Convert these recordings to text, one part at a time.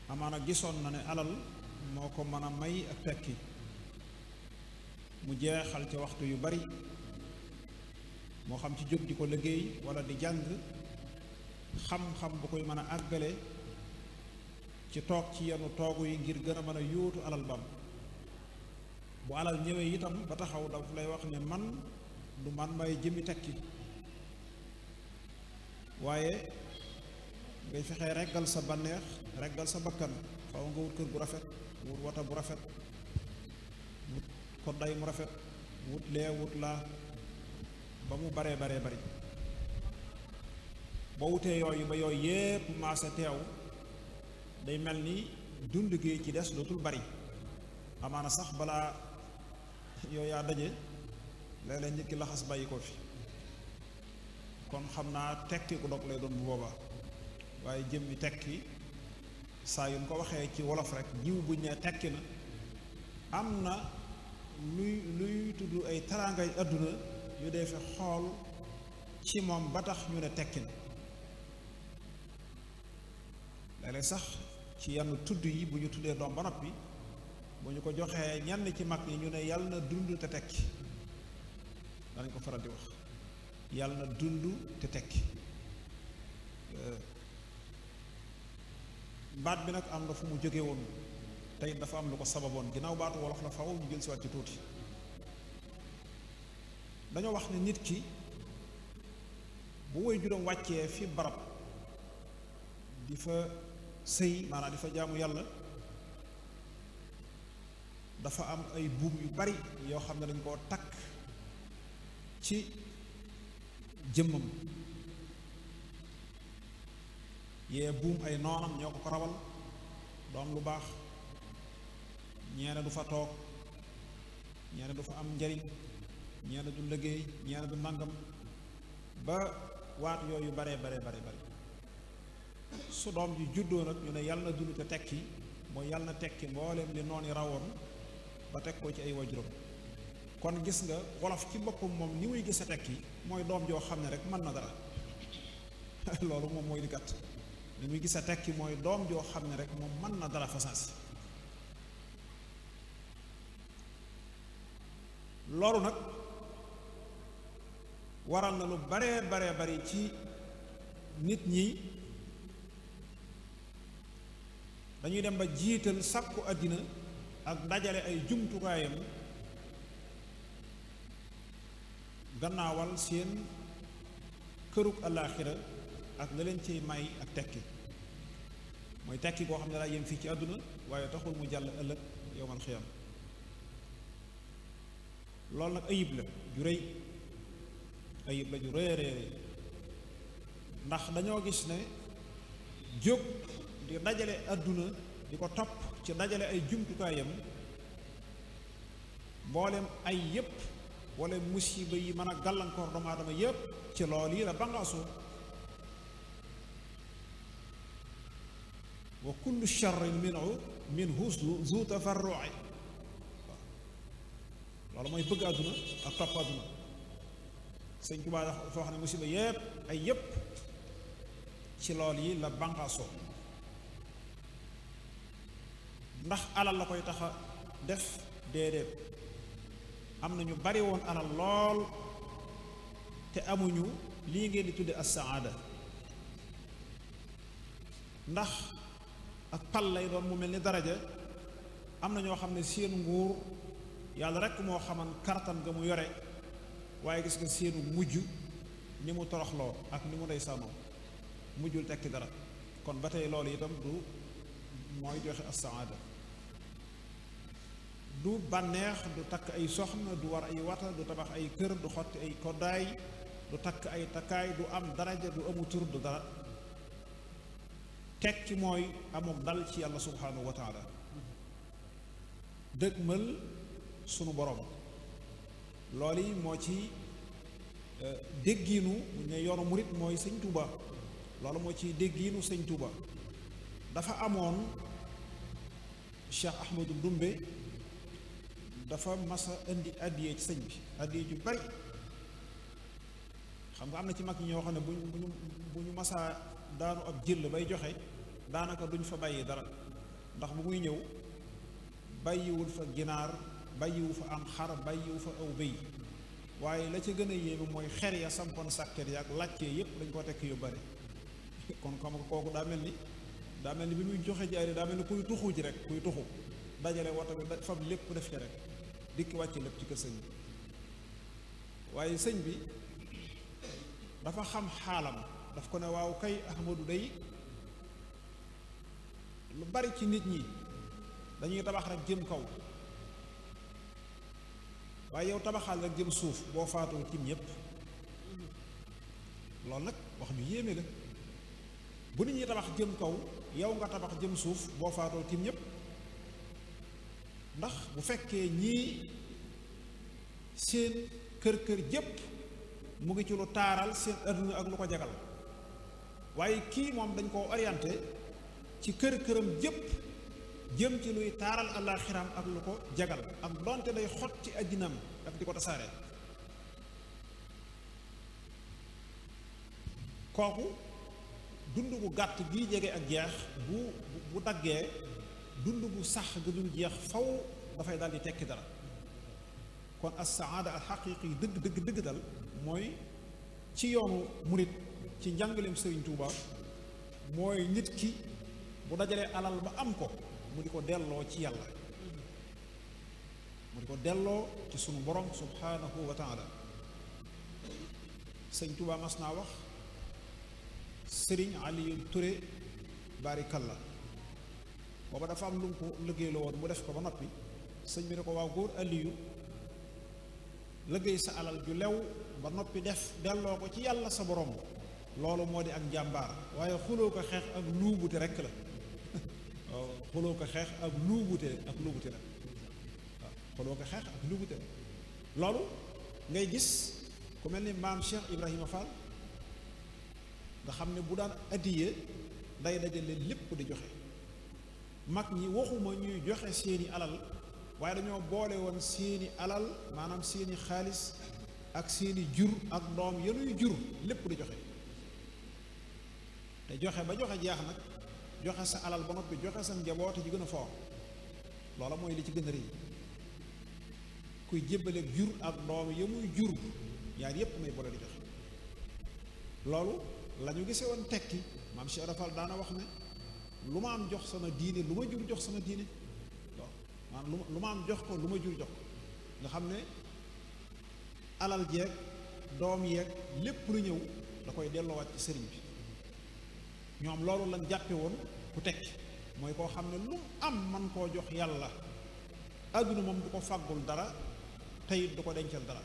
amaana gisoon na ne alal moo ko mën a may ak tekki mu jeexal ci waxtu yu bari moo xam ci jóg di ko liggéey wala di jàng xam-xam bu koy mën a àggale ci toog ci yenn toogu yi ngir gën a mën a yóotu alal bam bu alal ñëwee itam ba taxaw daf lay wax ne man du man may jëmi tekki waaye ngay fexe reggal sa bànneex reggal sa bakkan faw nga wut kër gu rafet wut wata bu rafet wut kodday mu rafet wut lee wut laa ba mu baree bari boo wutee yooyu ba yooyu yépp maase teew day mel ni dund gi ci des dootul bari amaana sax balaa yooyu yaa daje léeg-léeg nit ki laxas bàyyi ko fi kon xam naa tekki ku dog lay doon bu boobaa waaye jëmmi tekki saa yu ñu ko waxee ci wolof rek jiw buñ ne tekki na am na luy tudd ay taraangay àdduna yu dee fi xool ci moom ba tax ñu ne tekki na léeg-léeg sax ci yenn tudd yi bu ñu tuddee doom ba noppi bu ñu ko joxee ñenn ci mag ñi ñu ne yàlla na dund te tekki danañ ko faral di wax yàlla na dund te tekki baat bi nag am na fu mu jóge woon tey dafa am lu ko sababoon ginnaaw baatu wolof la faw ñu jël si waat ci tuuti dañoo wax ne nit ki bu woy juróom wàccee fi barab di fa sëy maanaam di fa jaamu yàlla dafa am ay buum yu bari yoo xam ne dañ koo takk ci jëmmam yee buum ay noonam ñoo ko rawal du am lu baax ñeene du fa toog ñeene du fa am njariñ ñeene du liggéey ñeene du nangam ba waat yooyu bare bari su doom ji juddoo nag ñu ne yàlla na dund te tekki mooy yàlla na tekki mbooleem li noonu rawoon ba teg ko ci ay wajuram kon gis nga wolof ci boppam moom ni muy gis a tekki mooy doom joo xam ne rek mën na dara loolu moom mooy li gàtt ni muy gis a tekki mooy doom joo xam ne rek moom mën na dara fasaasi loolu nag waral na lu baree bari ci nit ñi dañuy dem ba jiital sàkku àddina ak dajale ay jumtukaayam gannaawal seen kërug alaaxira ak la leen ciy may ak tekki mooy tekki koo xam ne daa yem fii ci àdduna waaye taxul mu jàll ëllëg yowmal xiyaam loolu nag ayib la ju rëy ayib la ju rëy ndax dañoo gis ne jóg di dajale àdduna di ko topp ci dajale ay jumtukaayam mboolem ay yépp wala musiba yi mën a gàllankoor doomu aadama yépp ci lool yi la bangaasoo wa kullu sharrin minhu zu tafarru'i loolu mooy bëgg àdduna ak topp àdduna sëñ Tuubaa dafa wax ne musiba yépp ay yépp ci lool yi la banqaasoo ndax alal la koy taxa def déedéet am na ñu bari woon alal lool te amuñu lii ngeen di tudde as-saada ndax ak pal lay doon mu mel ni daraja am na ñoo xam ne seen nguur yàlla rekk moo xaman kartan ga mu yore waaye gis nga seenu mujj ni mu toroxloo ak ni mu ndeysaanoo mujjul tekki dara kon ba tey loolu itam du mooy joxe as-saada du bànneex du takk ay soxna du war ay wata du tabax ay kër du xotti ay koddaay du takk ay takkaay du am daraja du amu tur du dara tekki mooy amuk dal ci yàlla subhaanahu wa taala dëgmal sunu borom loolu yi moo ci déggiinu ne yoonu murit mooy sëñ Tuuba loolu moo ci déggiinu sëñ Tuuba dafa amoon Cheikh Ahmadou Ndumbe dafa masa indi addiyee ci sëñ bi addiyee ju bari xam nga am na ci mag ñi ñoo xam ne bu ñu masaa daanu ab jël bay joxe daanaka duñ fa bàyyi dara ndax bu muy ñëw bàyyiwul fa ginaar bàyyiwu fa am xar bàyyiwu fa aw béy waaye la ca gën a yéeme mooy xer ya sampoon sàkket ya ak làccee yépp dañ ko tekk yu bari kon xam nga kooku daa mel ni bi muy joxe jaari daa mel ni kuy tuxu ji rek kuy tuxu dajale woto bi fab lépp def ca rek dikk wàcce lépp ci kër sëñ bi waaye sëñ bi dafa xam xaalam daf ko ne waaw kay Ahmadu day lu bari ci nit ñi dañuy tabax rek jëm kaw waaye yow tabaxal rek jëm suuf boo faatoo tim ñépp loolu nag wax ñu yéeme la bu nit ñi tabax jëm kaw yow nga tabax jëm suuf boo faatoo tim ñépp ndax bu fekkee ñii seen kër jépp mu ngi ci lu taaral seen adduna ak lu ko jagal waaye kii moom dañ koo orienté ci këram jépp jëm ci luy taaral àllaaxiraam ak lu ko jagal ak donte day xot ci addinam ak di ko tasaare kooku dund bu gàtt bii jege ak jeex bu daggee dund bu sax ga dul jeex faw dafay daal di tekki dara kon as-saada al xaqiqi dëgg dal mooy ci yoonu murit ci njàngaleem Sëriñ Tuuba mooy nit ki bu dajalee alal ba am ko mu di ko delloo ci yàlla mu di ko delloo ci sunu borom subhanahu wa taala Sëriñ Tuuba mas naa wax Sëriñ Aliyu Ture barikalla booba dafa am lu mu ko liggéey la woon mu def ko ba noppi sëñ bi ne ko waaw góor Aliyu liggéey sa alal ju lew ba noppi def delloo ko ci yàlla sa borom loolu moo di ak njàmbaar waaye xuloo ko xeex ak luubute rekk la waaw xuloo ko xeex ak luubute la waaw xuloo ko xeex ak luubute la loolu ngay gis ku mel ni maam Cheikh Ibrahima Fall nga xam ne bu daan addiye day dajale lépp di joxe mag ñi waxuma ñuy joxe seeni alal waaye dañoo boole woon seeni alal maanaam seeni xaalis ak seeni jur ak doom yenuy jur lépp di joxe te joxe ba joxe jeex nag joxe sa alal ba noppi joxe sa njaboot ji gën a foor loola mooy li ci gën a rëy kuy jébbaleeg jur ak doom ya muy jur yaar yépp may boole di joxe loolu la ñu gisee woon tekki maam Cheikh Rafal daana wax ne lu ma am jox sama diine lu ma jur jox sama diine waaw maanaam lu ma am jox ko lu ma jur jox ko nga xam ne alal jeeg doom yeeg lépp lu ñëw da koy delloowaat ci sëriñ bi ñoom loolu lañ jàppe woon ku tekki mooy koo xam ne lu am man koo jox yàlla àdduna moom du ko fàggul dara teyit du ko dencal dara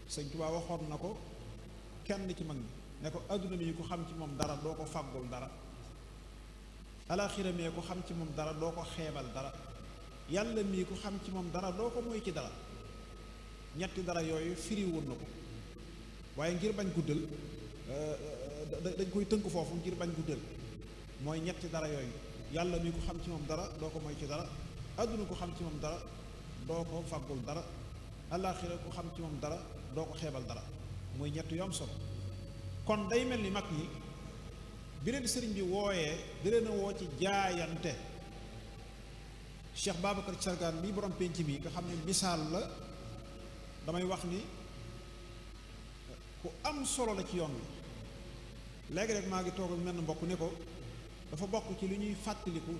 sëñ Tuubaa waxoon na ko kenn ci mag ñi ne ko àdduna mi ku xam ci moom dara doo ko fàggul dara alaaxira mi ku xam ci moom dara doo ko xeebal dara yàlla mii ku xam ci moom dara doo ko moy ci dara ñetti dara yooyu firi woon na ko waaye ngir bañ guddal dañ koy tënk foofu ngir bañ guddal mooy ñetti dara yooyu yàlla mii ku xam ci moom dara doo ko moy ci dara àdduna ku xam ci moom dara doo ko fàggul dara alaaxira ku xam ci moom dara doo ko xeebal dara mooy ñett yu am solo kon day mel ni mag ñi bi leen sëriñ bi wooyee di leen a woo ci jaayante Cheikh Babacar Thiargane mii borom penc mi nga xam ne misaal la damay wax ni ku am solo la ci yoon wi léegi rek maa ngi toog ak menn mbokk ne ko dafa bokk ci li ñuy fàttaliku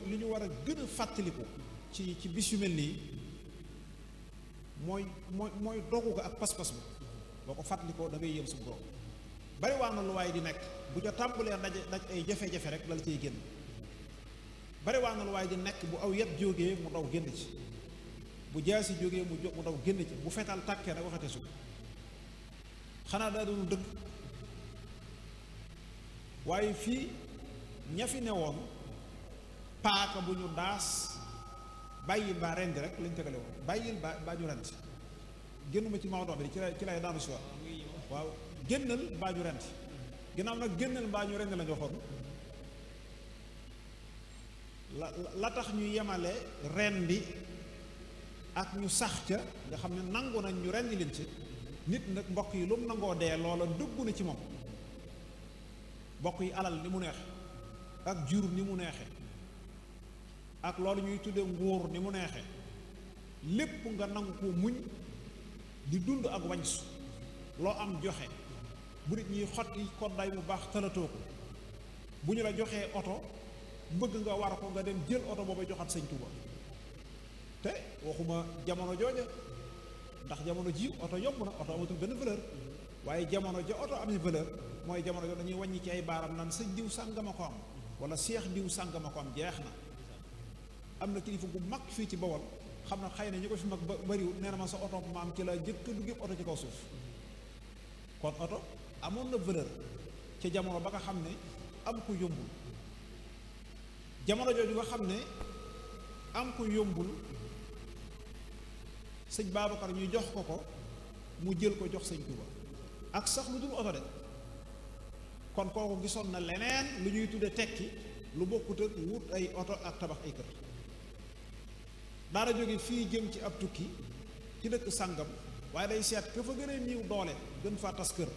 li ñu war a gën a fàttaliku ci bis yu mel nii mooy dogu ko ak pas-pas bi boo ko fàttalikoo da ngay yëm su borom bari waa na lu waay di nekk bu ca tàmbalee daj ay jafe-jafe rek la ciy génn bari waa na lu waay di nekk bu aw yet jógee mu daw génn ci bu jaasi jógee mu daw génn ci bu fetal tàkkee nag waxate su xanaa daa doon dëgg waaye fii ña fi newoon paaka bu ñu daas bàyyil baa rendi rek lañ tegale woon bàyyil baa ñu rendi génnuma ci Maodo bi ci lay daanu si waaw génnal mbaa ñu rendi ginnaaw nag génnal mbaa ñu rendi la ñu waxoon la tax ñu yemale rendi ak ñu sax ca nga xam ne nangu nañ ñu rendi leen ci nit nag mbokk yi lu mu nangoo dee loola dugg na ci moom mbokk yi alal ni mu neex ak jur ni mu neexe ak loolu ñuy tudde nguur ni mu neexe lépp nga nangu ko muñ di dund ak wañsu loo am joxe bu nit ñuy xotti koddaay bu baax talatoo ko bu ñu la joxee oto bëgg nga war ko nga dem jël oto booba joxat sëñ Tuuba te waxuma jamono jooja ndax jamono ji oto yomb na oto amatul benn valeur waaye jamono ja oto am valeur mooy jamono jo dañuy wàññi ci ay baaram naan sëñ diw sàngama ko am wala seex diw sàngama ko am jeex na. am na kilifa gu mag fii ci Bawol xam na xëy na ñu ko fi mag bariwul nee na ma sa oto maam ci la jëkk duggee oto ci kaw suuf kon oto amoon na valeur ci jamono ba nga xam ne am ko yombul jamono jooju nga xam ne am ko yombul sëñ Babacar ñu jox ko mu jël ko jox sëñ Tuuba ak sax lu dul oto de kon kooku gisoon na leneen lu ñuy tudde tekki lu bokkut ak wut ay oto ak tabax ay kër daara jóge fii jëm ci ab tukki ci dëkk sàngam waaye day seet ka fa gën a niiw doole gën faa tas kër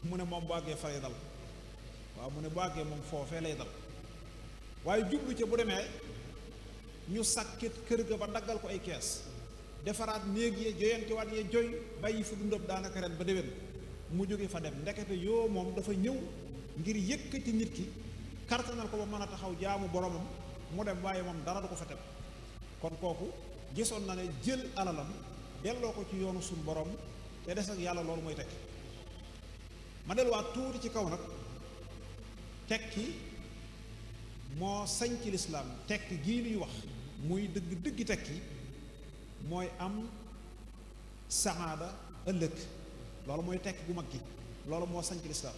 mu ne moom bu àggee fa lay dal waaw mu ne bu àggee moom foofee lay dal waaye jublu ca bu demee ñu sàkkit kër ga ba daggal ko ay kees defaraat néeg yee joyantiwaat yee joy bàyyi fa dundam daanaka ren ba déwén mu jóge fa dem ndekete yoo moom dafa ñëw ngir yëkkati nit ki kartanal ko ba mën a taxaw jaamu boromam mu dem waaye moom dara du ko fa teg kon kooku gisoon na ne jël alalam delloo ko ci yoonu suñu borom te des ak yàlla loolu mooy tekki ma delluwaat tuuti ci kaw nag tekki moo sañ ci lislaam tekki gii nuy wax muy dëgg dëggi tekki mooy am saxaada ëllëg loolu mooy tekki gu mag gi loolu moo sañ ci lislaam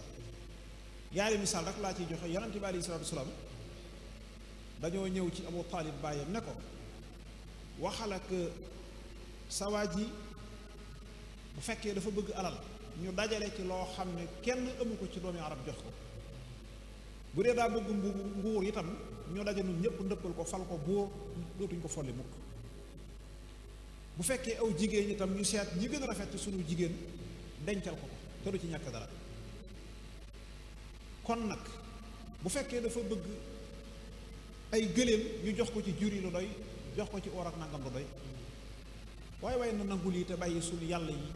yaari misaal rek laa ciy joxe yonent bi alayhi salaatu wasalaam dañoo ñëw ci Abu Taalib bàyyam ne ko waxal ak sa waa ji bu fekkee dafa bëgg alal ñu dajale ci loo xam ne kenn amu ko ci doomi arab jox ko bu dee daa bëgg nguur itam ñu daje nun ñëpp ndëppal ko fal ko buur dootuñ ko folli mukk bu fekkee aw jigéen itam ñu seet ñi gën a rafet ci sunu jigéen dencal ko te du ci ñàkk dara kon nag bu fekkee dafa bëgg ay gëléem ñu jox ko ci jur yi lu doy jox ko ci or ak nangam lu doy waaye na nangu lii te bàyyi suñu yàlla yi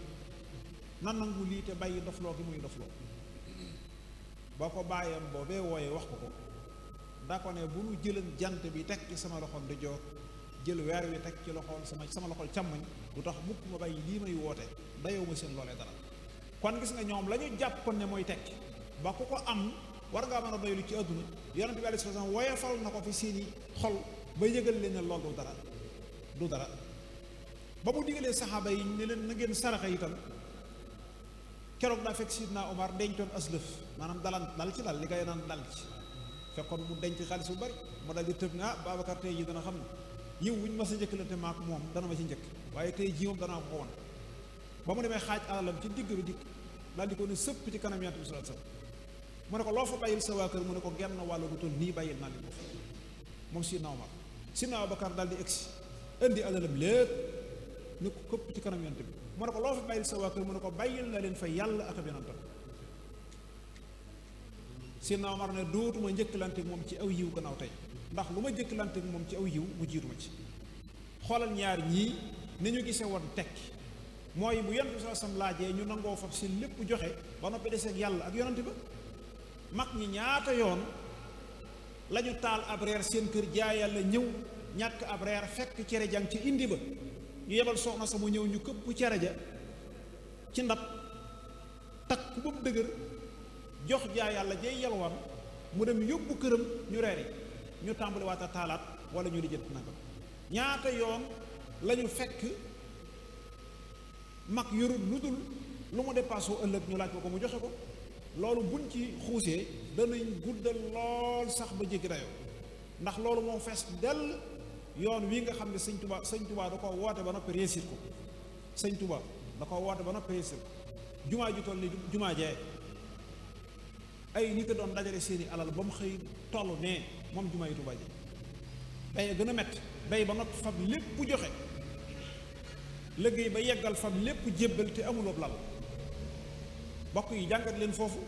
na nangu lii te bàyyi dofloo gi muy dofloo boo ko bàyyam boobee wooyee wax ko daa ko ne bu nu jëlan jant bi teg ci sama loxol di joor jël weer wi teg ci loxol sama loxol càmmoñ du tax mukk ma bàyyi lii may woote dayoo ma seen loolee dara kon gis nga ñoom la ñu jàppoon ne mooy tekki ba ku ko am war ngaa mën a doylu ci àdduna yonent bi alayhi salaam woyofal na ko fi seeni xol ba yëgal leen ne loolu du dara ba mu digalee saxaaba yi ne leen na ngeen saraxa itam keroog daa fekk Sidna Omar dencoon aslëf maanaam dal ci dal li ngay naan dal ci fekkoon mu denc xaalis bu bari mu dal di tëb ne Babacar tey ji dana xam ne yiw wuñ ma sa njëkkalante maak moom dana ma ci njëkk waaye tey ji moom danaa ko woon ba mu demee xaaj alalam ci digg bi dikk daal di ko ne sëpp ci kanam Yonent bi sallallahu alayhi wasallam mu ne ko loo fa bàyyil sa waa kër mu ne ko genn wàllu bu toll nii bàyyil naa leen ko fa moom Sidna Omar Sidna Abubakar daal di egsi indi alalam lépp ni ko këpp ci kanam Yonent bi mu ne ko loo fa bàyyil sa waa kër mu ne ko bàyyil na leen fa yàlla ak ab yonentam Sidna Omar ne dootuma njëkkalante moom ci aw yiw gannaaw tey ndax lu ma njëkkalante moom ci aw yiw mu jiitu ma ci xoolal ñaar ñii ni ñu gisee woon tekki mooy bu Yonent bi sallallahu alayhi wasallam laajee ñu nangoo fab seen lépp joxe ba noppi deseeg yàlla ak yonent ba mag ñi ñaata yoon lañu taal ab reer seen kër jaay yàlla ñëw ñàkk ab reer fekk cere jang ci indi ba ñu yebal soxna sa mu ñëw ñu këpp cere ja ci ndab takk ba mu dëgër jox jaay yàlla jay yalwaan mu dem yóbbu këram ñu reeri ñu tàmbali waata taalaat wala ñu lijjant nangam ñaata yoon lañu fekk mag yorul lu dul lu mu dépassé ëllëg ñu laaj ko mu joxe ko loolu buñ ci xuusee danañ guddal lool sax ba jéggi dayoo ndax loolu moo fees dell yoon wi nga xam ne sëñ Tuubaa da ko woote ba noppi réussir ko sëñ Tuubaa da ko woote ba noppi réussir ko jumaa ju toll ni jumaa jee ay nit a doon dajale seeni alal ba mu xëy toll nee moom jumaa yi Tuubaa ji day gën a metti day ba noppi fab lépp joxe liggéey ba yeggal fab lépp jébbal te amuloo lal bokk yi jàngat leen foofu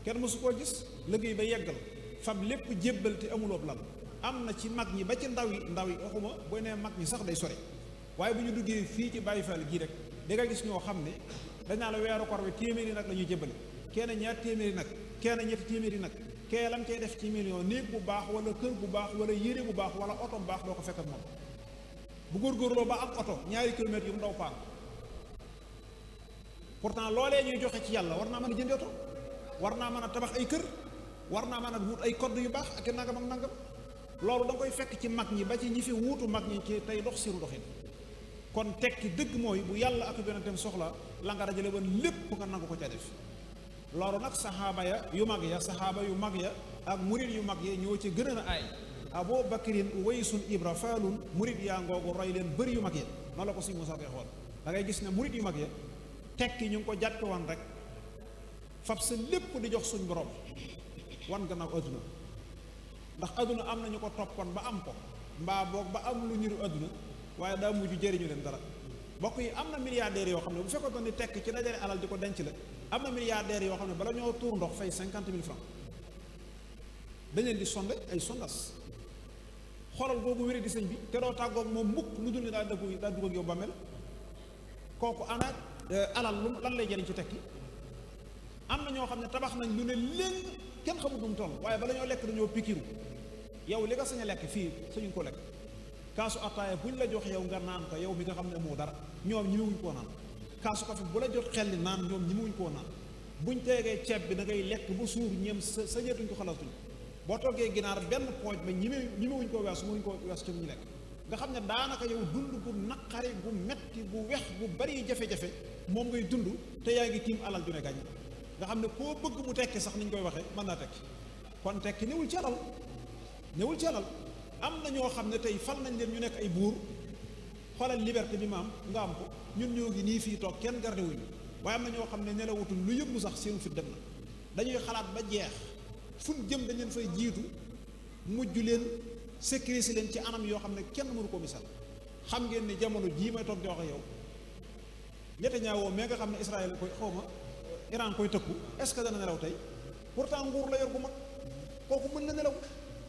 kenn mësu koo gis liggéey ba yeggal fab lépp jébbal te amuloob lal. am na ci mag ñi ba ci ndaw yi waxuma boo nee mag ñi sax day sore waaye bu ñu duggee fii ci Baye Fall gii rek da nga gis ñoo xam ne dañ naa la weeru koor bi téeméeri nag la ñuy jébbale kenn ñaar téeméeri nag kenn ñetti téeméeri nag kee lam koy def ci million néeg bu baax wala kër bu baax wala yére bu baax wala oto bu baax doo ko fekk ak moom bu góorgóorloo ba am oto ñaari kilomètres yu mu daw paan pourtant loolee ñuy joxe ci yàlla war naa mën a jëndi oto war naa mën a tabax ay kër war naa mën a wut ay code yu baax ak nangam ak nangam loolu da nga koy fekk ci mag ñi ba ci ñi fi wuutu mag ñi ci tey dox siru doxin kon tekki dëgg mooy bu yàlla ak yonentam soxla la nga dajale woon lépp nga nangu ko ca def loolu nag saxaaba yu mag ya ak murid yu mag ya ñoo ci gën a aay Abu Bakrin Uwaysun Ibra Faalun murid yaa ngoogu roy leen bëri yu mag ya noonu la ko Sëñ Musaa koy xool da ngay gis ne murid yu mag ya tekki ñu ngi ko jàppe woon rek fab sa lépp di jox suñ borom wan gannaaw adduna ndax adduna am nañu ko toppoon ba am ko mbaa boog ba am lu niru adduna waaye daa mujj jëriñu leen dara bokk yi am na milliardaires yoo xam ne bu fekkoon ni tekk ci dajale alal di ko denc la am na milliardaires yoo xam ne bala ñoo tuur ndox fay 50,000 francs dañ leen di sonde ay sondas xoolal googu wéri di sëñ bi te doo tàggoog moom mukk lu dul ni daa dugg ak yow bàmmeel kooku ana alal lu lan lay jëriñ ci tekki am na ñoo xam ne tabax nañ lu ne léegi kenn xamul nu mu toll waaye bala ñoo lekk dañoo pikiru yow li nga sañ a lekk fii sañuñ ko lekk kaasu ataaya buñ la jox yow nga naan ko yow mi nga xam ne moo dara ñoom ñi wuñ koo naan kaasu kafe bu la jot xel ni naan ñoom ñi wuñ koo naan buñ teegee ceeb bi da ngay lekk ba suur ñeem sa ñeetuñ ko xalatuñ boo toggee ginaar benn pooj ba ñi wuñ koo weesu mënuñ koo weesu ci ñu lekk nga xam ne daanaka yow dund bu naqari bu metti bu wex bu bari jafe-jafe moom ngay dund te yaa ngi tiim alal ju ne gàññ nga xam ne koo bëgg mu tekki sax ni ñu koy waxee mën naa tekki kon tekki newul ci alal am na ñoo xam ne tey fal nañ leen ñu nekk ay buur xoolal liberté bi ma am nga am ko ñun ñoo ngi nii fii toog kenn garde wuñu waaye am na ñoo xam ne nelawutul lu yëngu sax seenu fit dem na dañuy xalaat ba jeex fu ñu jëm dañ leen fay jiitu mujj leen sécuriser leen ci anam yoo xam ne kenn mënu ko misaal xam ngeen ni jamono jii may toog di wax ak yow Netanyahu mais nga xam ne Israël koy xawma Iran koy tëkku est-ce que dana nelaw tey pourtant nguur la yor bu mag kooku mën na nelaw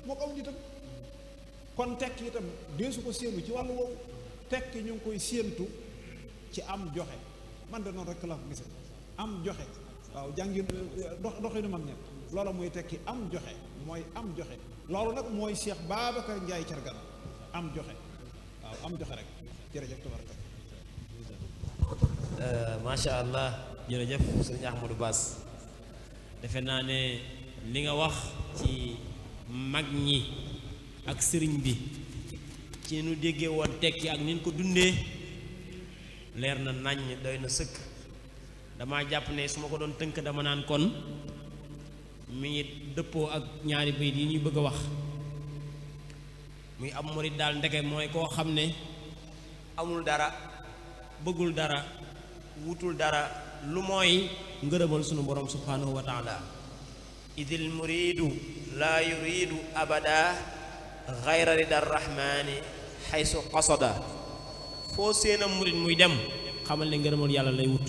moo ko aw nitam kon tekki itam deesu ko séenu ci wàllu woowu tekki ñu ngi koy séentu ci am joxe man de noonu rek la ko gisee am joxe waaw jàngi doxinu mag ñett loola mooy tekki am joxe mooy am joxe loolu nag mooy Cheikh Babacar Ndiaye Thiargane am joxe waaw am joxe rek jërëjëf tabaraka macha allah jërëjëf sëñ Ahmadou Bass defe naa ne li nga wax ci mag ñi ak sëriñ bi ci nu déggee woon tekki ak ni ñu ko dundee leer na naññ doy na sëkk dama jàpp ne su ma ko doon tënk dama naan kon mi ngi dëppoo ak ñaari bayit yi ñuy bëgg a wax muy am murid daal ndeke mooy koo xam ne amul dara bëggul dara wutul dara lu mooy ngërëmal sunu borom subhanahu wa taala idil muridu laa yuridu abada xayra ridar rahmani xaysu qasada foo seen a murid muy dem xamal ne ngërëmal yàlla lay wut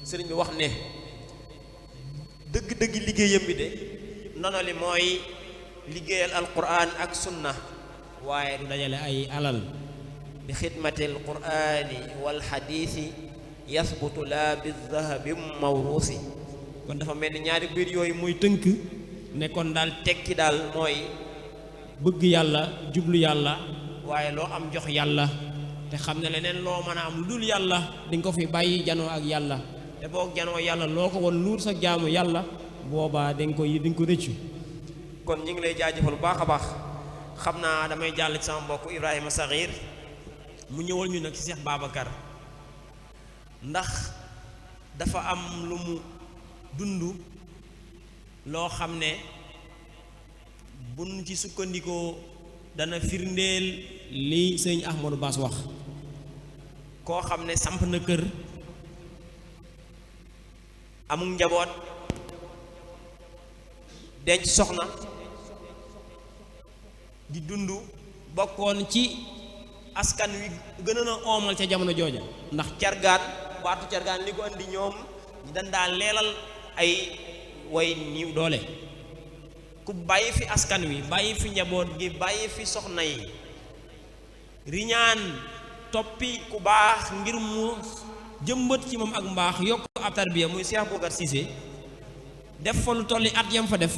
sëriñ bi wax ne dëgg-dëgg liggéeyam bi de nono li mooy liggéeyal alquran ak sunna waaye du dajale ay alal bi xidmati alqurani walxadiisi yasbutu laa bi zahabi mawruusi kon dafa mel ni ñaari biir yooyu muy tënk ne kon daal tekki daal mooy bëgg yàlla jublu yàlla waaye loo am jox yàlla te xam ne leneen loo mën a am lu dul yàlla dinga ko fi bàyyi janoo ak yàlla te boog janoo yàlla loo ko won luur sa jaamu yàlla boobaa dinga ko rëccu kon ñu ngi lay jaajëfal bu baax a baax xam naa damay jàll ci sama mbokk Ibrahima Saxiir mu ñëwal ñu nag ci Cheikh Babacar ndax dafa am lu mu dund loo xam ne buñ ci sukkandikoo dana firndeel li sëñ Ahmadou Bass wax koo xam ne samp na kër amul njaboot denc soxna di dund bokkoon ci askan wi gën a oomal ca jamono jooja ndax cargaan baatu cargaan li ko andi ñoom dañ daan leelal ay way niiw doole ku bàyyi fi askan wi bàyyi fi njaboot gi bàyyi fi soxna yi riñaan toppi ku baax ngir mu jëmbat ci moom ak mbaax yokk ab tarbiya muy Cheikh Boubacar Cissé def fa lu tolli at yam fa def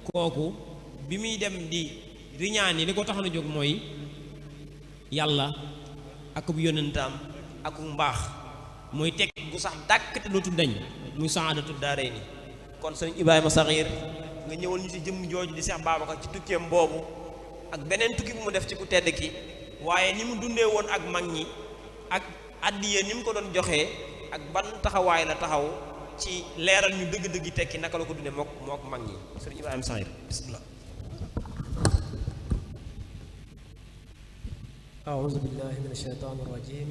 kooku bi muy dem di riñaan yi li ko tax na jóg mooy yàlla akub yónnentam akub mbaax mooy teg gu sax dàkk te dootul dañ muy saadatu daarayni kon sëñ Ibrahima Saxiir nga ñëwal ñu ci jëmm jooju di Cheikh Babacar ci tukkeem boobu ak beneen tukki bu mu def ci ku tedd ki waaye ni mu dundee woon ak mag ñi ak addiye ni mu ko doon joxee ak ban taxawaay la taxaw ci leeral ñu dëgg-dëgg tekki naka la ko dundee mook mag ñi sëñ Ibrahima Saxiir bismillah. أعوذ بالله من الشيطان الرجيم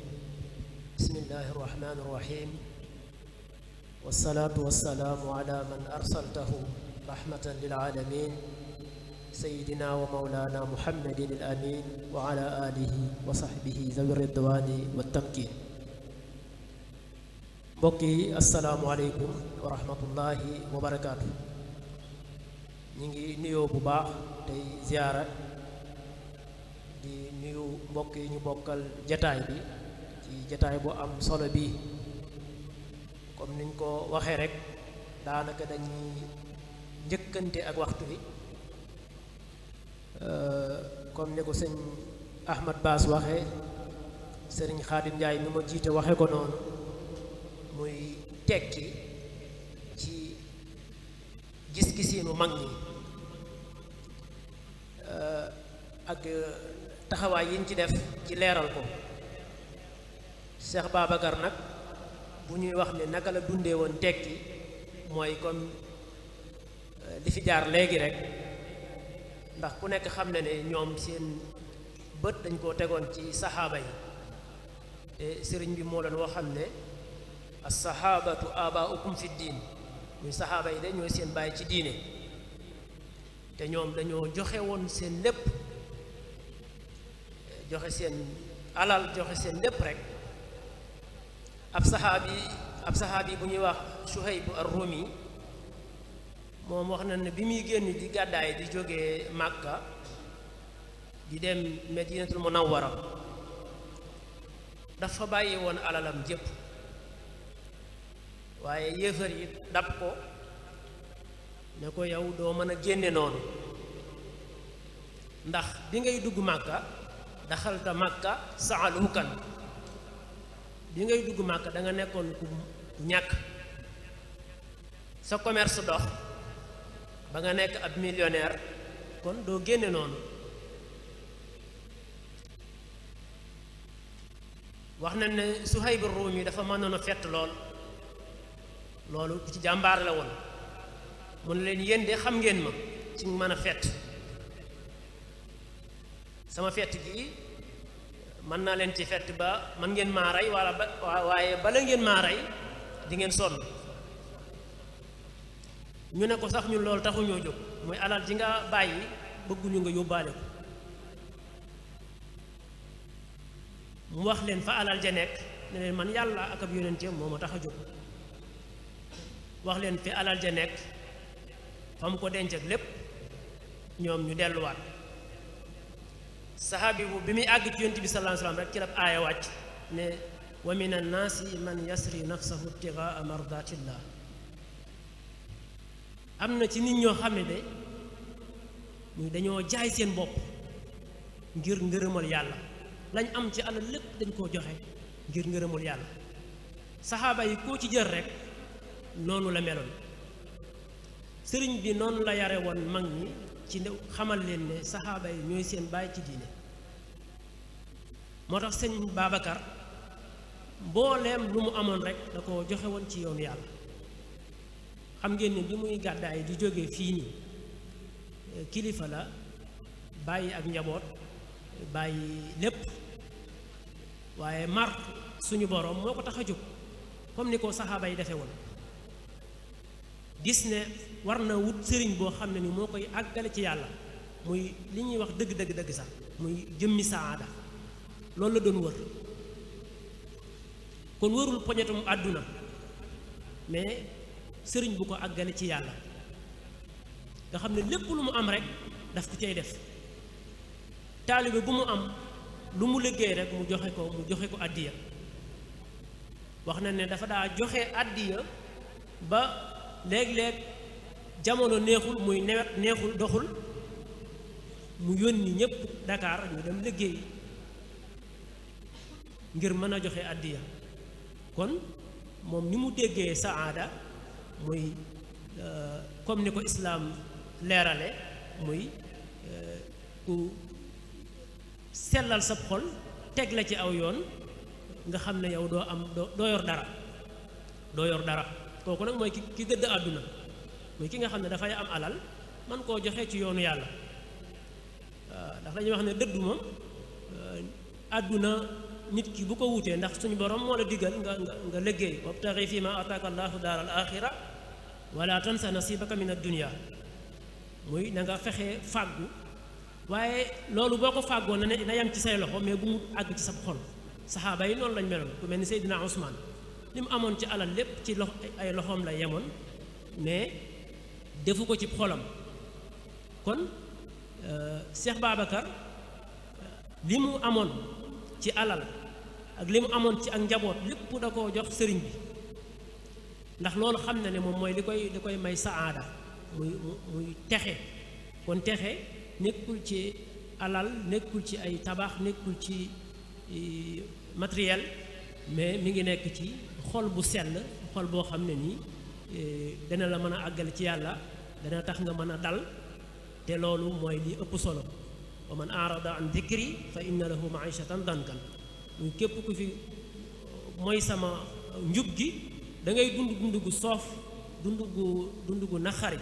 بسم الله الرحمن الرحيم والصلاة والسلام على من أرسلته رحمة للعالمين سيدنا ومولانا محمد الأمين وعلى آله وصحبه ذوي الرضوان والتمكين بقي السلام عليكم ورحمة الله وبركاته نيجي نيو بباخ تي زيارة di nuyu mbokk yi ñu bokkal jataay bi ci jataay bu am solo bi comme niñ ko waxee rek daanaka dañuy njëkkante ak waxtu bi comme ni ko sëñ Ahmad Baas waxee sëriñ Xaadim Njaay mi ma jiite waxe ko noonu muy tekki ci gis-gisiinu mag ñi ak taxawaay yi ñu ci def ci leeral ko Cheikh Babacar nag bu ñuy wax ne naka la dundee woon tekki mooy comme li fi jaar léegi rek ndax ku nekk xam ne ne ñoom seen bët dañ koo tegoon ci saxaaba yi te sëriñ bi moo leen waxal ne as-sahabatu abaukum fi diin muy saxaaba yi de ñooy seen bàyyi ci diine te ñoom dañoo joxe woon seen lépp joxe seen alal joxe seen lépp rek ab saxaabi bu ñuy wax Suhayb ar-Rumi moom wax na ne bi muy génn di gàddaay di jógee Màkka di dem Medinatul Munawwara dafa bàyyi woon alalam jépp waaye yéefar yi dab ko ne ko yow doo mën a génne noonu ndax bi ngay dugg Màkka daxalta Makka saalukan bi ngay dugg Makka da nga nekkoon ku ñàkk sa commerce dox ba nga nekk ab millionnaire kon doo génne noonu wax na ne Suhayb ar-Rumi dafa mënoon a fett loolu ci jàmbaar la woon mu ne leen yéen de xam ngeen ma ci mën a fett sama fett gi mën naa leen ci fett ba man ngeen maa rey waaye bala ngeen maa rey di ngeen sonn ñu ne ko sax ñun loolu taxuñoo jóg mooy alal ji nga bàyyi bëgguñu nga yóbbaale ko mu wax leen fa alal ja nekk ne leen man yàlla ak ab yonenteem moo ma tax a jóg wax leen fi alal ja nekk fa mu ko denc ak lépp ñoom ñu delluwaat saxaabi bu bi muy àgg ci yonent bi sallallahu alayhi wasallam rek ci la aaya wàcc ne wa min annaasi man yasri nafsahu ibtigaa mardatillah am na ci nit ñoo xam ne de muy dañoo jaay seen bopp ngir ngërëmal yàlla lañ am ci alal lépp dañ koo joxe ngir ngërëmal yàlla saxaaba yi koo ci jël rek noonu la meloon sëriñ bi noonu la yare woon mag ñi ci xamal leen ne saxaaba yi ñooy seen bàyyi ci diine moo tax sëñ Babacar mbooleem lu mu amoon rek da ko joxe woon ci yoonu yàlla xam ngeen ne bi muy gàddaay di jóge fii nii kilifa la bàyyi ak njaboot bàyyi lépp waaye mar suñu boroom moo ko tax a jóg comme ni ko saxaaba yi defe woon gis ne war na wut sëriñ boo xam ne ni moo koy àggale ci yàlla muy li ñuy wax dëgg sax muy jëmmi saada loolu la doon wër kon wërul poñetum àdduna mais sëriñ bu ko àggale ci yàlla nga xam ne lépp lu mu am rek daf ko cay def taalibe bu mu am lu mu liggéey rek mu joxe ko addiya wax na ne dafa daa joxe addiya ba léeg-léeg jamono neexul muy nawet neexul doxul mu yónni ñépp Dakar ñu dem liggéey ngir mën a joxe addiya kon moom ni mu déggee saada muy comme ni ko islaam leerale muy ku sellal sab xol teg la ci aw yoon nga xam ne yow doo yor dara kooku nag mooy ki gëdd àdduna muy ki nga xam ne dafay am alal man koo joxe ci yoonu yàlla ndax dañuy wax ne dëddu moom àdduna nit ki bu ko wutee ndax suñu borom moo la digal nga liggéey wabtaxi fi ma ataaka allahu daar al axira wala tansa nasibaka min ad-dunya muy na nga fexe fàggu waaye loolu boo ko fàggoo na yem ci say loxo mais bu mu àgg ci sa xol saxaaba yi noonu lañ meloon ku mel ni Seydina Ousmane li mu amoon ci alal lépp ci ay loxoom la yemoon mais defu ko ci xolam kon Cheikh Babacar li mu amoon ci alal ak li mu amoon ci ak njaboot lépp da koo jox sëriñ bi ndax loolu xam na ne moom mooy li koy may saada muy texe kon texe nekkul ci alal nekkul ci ay tabax nekkul ci matériel mais mi ngi nekk ci xol bu sell xol boo xam ne nii dana la mën a àggale ci yàlla dana tax nga mën a dal te loolu mooy li ëpp solo wa man arada an dikri fa inna lahu maishatan dankan muy képp ku fi mooy sama njub gi da ngay dund gu soof dund gu naqari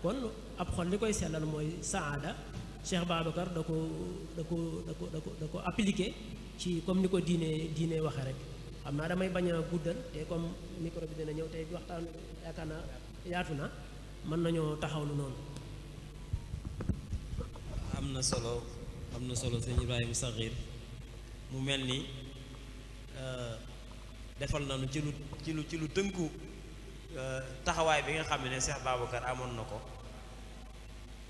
kon ab xol li koy sellal mooy saada Cheikh Babacar da ko appliqué ci comme ni ko diine waxe rek xam naa damay bañ a guddal te comme micro bi dina ñëw te waxtaan yaakaar naa yaatu na mën nañoo taxawlu noonu. am na solo sëñ Ibrahima Saxiir mu mel ni defal nañu ci lu tënku taxawaay bi nga xam ne Cheikh Babacar amoon na ko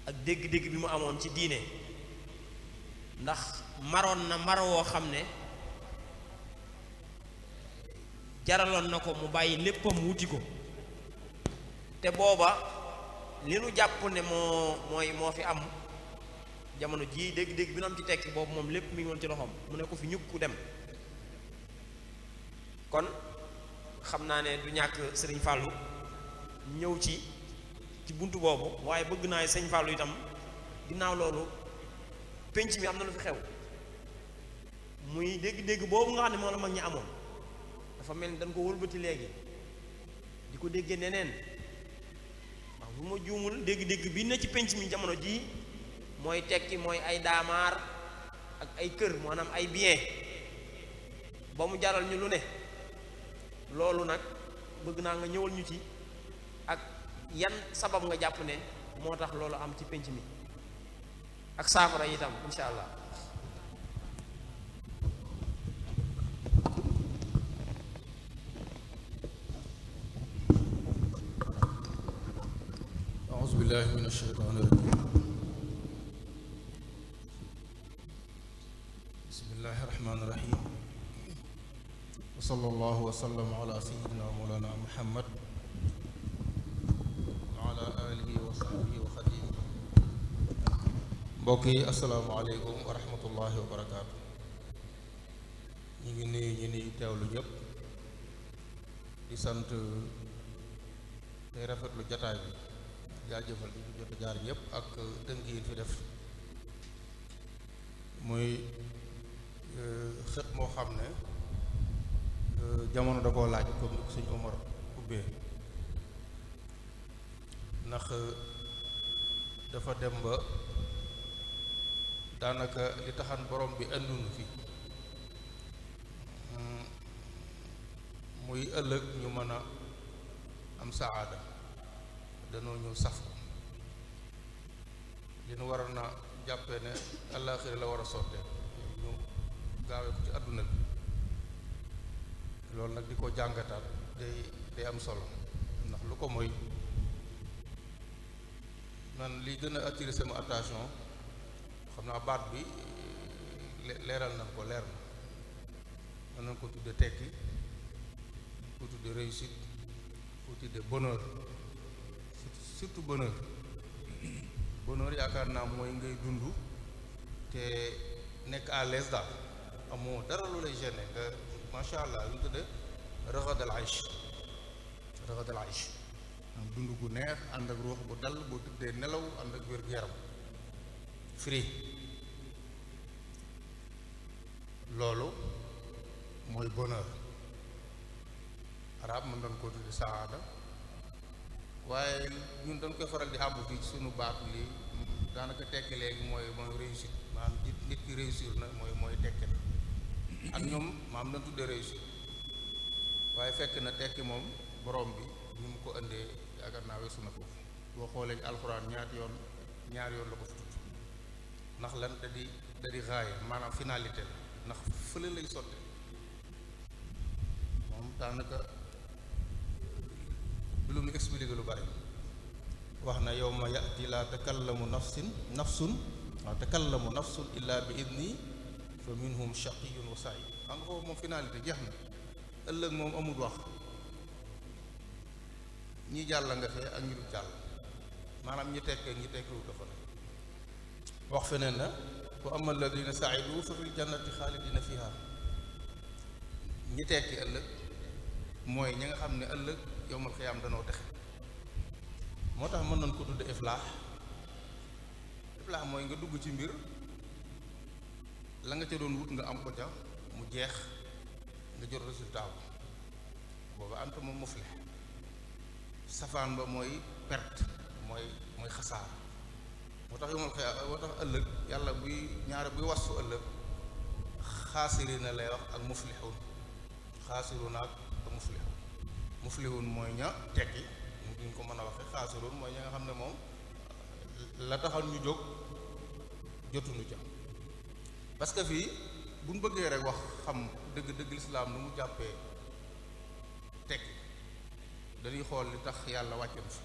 ak dégg-dégg bi mu amoon ci diine ndax maroon na mar woo xam ne jaraloon na ko mu bàyyi léppam wuti ko te booba li nu jàpp ne moo fi am jamono jii dégg-dégg bi nu am ci tekki boobu moom lépp mi ngi woon ci loxoom mu ne ko fi ñukku dem kon xam naa ne du ñàkk sëriñ Fallou ñëw ci buntu boobu waaye bëgg naa sëñ Fallou itam ginnaaw loolu penc mi am na lu fi xew muy dégg-dégg boobu nga xam ne moom la mag ñi amoon dafa mel ni dañ ko wëlbati léegi di ko déggee neneen wax bu ma juumul dégg-dégg bi ne ci penc mi jamono jii mooy tekki mooy ay daamaar ak ay kër maanaam ay bien ba mu jaral ñu lu ne loolu nag bëgg naa nga ñëwal ñu ci ak yan sabab nga jàpp ne moo tax loolu am ci penc mi ak saafara itam insha allah. a'uuzu billaahi mina shaytaani rajiim. bismillaahi rahmaani rahiim. wa sallallaahu wa sallam ala sayyidina mawlaana Muhammad wa ala aalihi wa sahbihi wa xadiimihi. mbokk yi asalaamaaleykum wa rahmatullaahi wa barakaatu. ñu ngi nuyu ñu ni teewlu ñëpp di sant tey rafetlu jataay bi jaajëfal bi jot a jaar ñëpp ak tënk yi fi def muy xët moo xam ne jamono da koo laaj comme ni ko sëñ Omar ubbee ndax dafa dem ba daanaka li taxan borom bi andunu fi muy ëllëg ñu mën a am saada danoo ñëw saf ko li nu waroon na jàppee ne àllaaxira la war a sottee ñu gaawee ko ci àdduna bi loolu nag di ko jàngataat day am solo ndax lu ko mooy man li gën a attiré sama attention xam naa baat bi leeral nañ ko leer na mën nañ ko tudde tekki ko tudde réussite ko tudde bonheur surtout bonheur yaakaar naa mooy ngay dund te nekk à l'aise daal amoo dara lu lay gêné nga macha allah lu ñu tudde raxadal aish am dund gu neex ànd ak ruux bu dal boo tuddee nelaw ànd ak wér-gu-yaram free loolu mooy bonheur arab mën doon ko tudde saada waaye ñun dañ koy faral di àbbu fii ci sunu baat li daanaka tekki léegi mooy réussite maanaam nit ki réussir na mooy tekki na ak ñoom maam dañ tuddee réussir waaye fekk na tekki moom borom bi ñu mu ko indee yaakaar naa weesu na foofu boo xoolee alxuraan ñaari yoon la ko fi tudd ndax lan da di raaya maanaam finalité la ndax fële lay sotte moom daanaka du lu mu expliqué lu bari wax na yawma ya'ti la takallamu nafsun illa bi idni fa minhum shaqiyyun wa sa'id xam nga foofu moom finalité jeex na ëllëg moom amul wax ñi jàll nga fee ak ñi du jàll maanaam ñi tekkee ñi tekkiwu dafa ne wax feneen na wa amma alladina sa'idu fa fil jannati xaalidina fiha ñi tekki ëllëg mooy ñi nga xam ne ëllëg yowmal xiyaam danoo texe moo tax mën nañ ko tudde iflaax mooy nga dugg ci mbir la nga ca doon wut nga am ko ca mu jeex nga jot résultat booba anta moom muflix safaan ba mooy perte mooy xasaar moo tax yowmal xiyaam moo tax ëllëg yàlla buy ñaare buy wasu ëllëg xaasirina lay wax ak muflixun xaasiruna ak muflixun mooy ña tekki duñ ko mën a waxe xaasirun mooy ña nga xam ne moom la taxal ñu jóg jotuñu ca parce que fii buñ bëggee rek wax xam dëgg lislaam nu mu jàppee tekki dañuy xool li tax yàlla wàcce na fi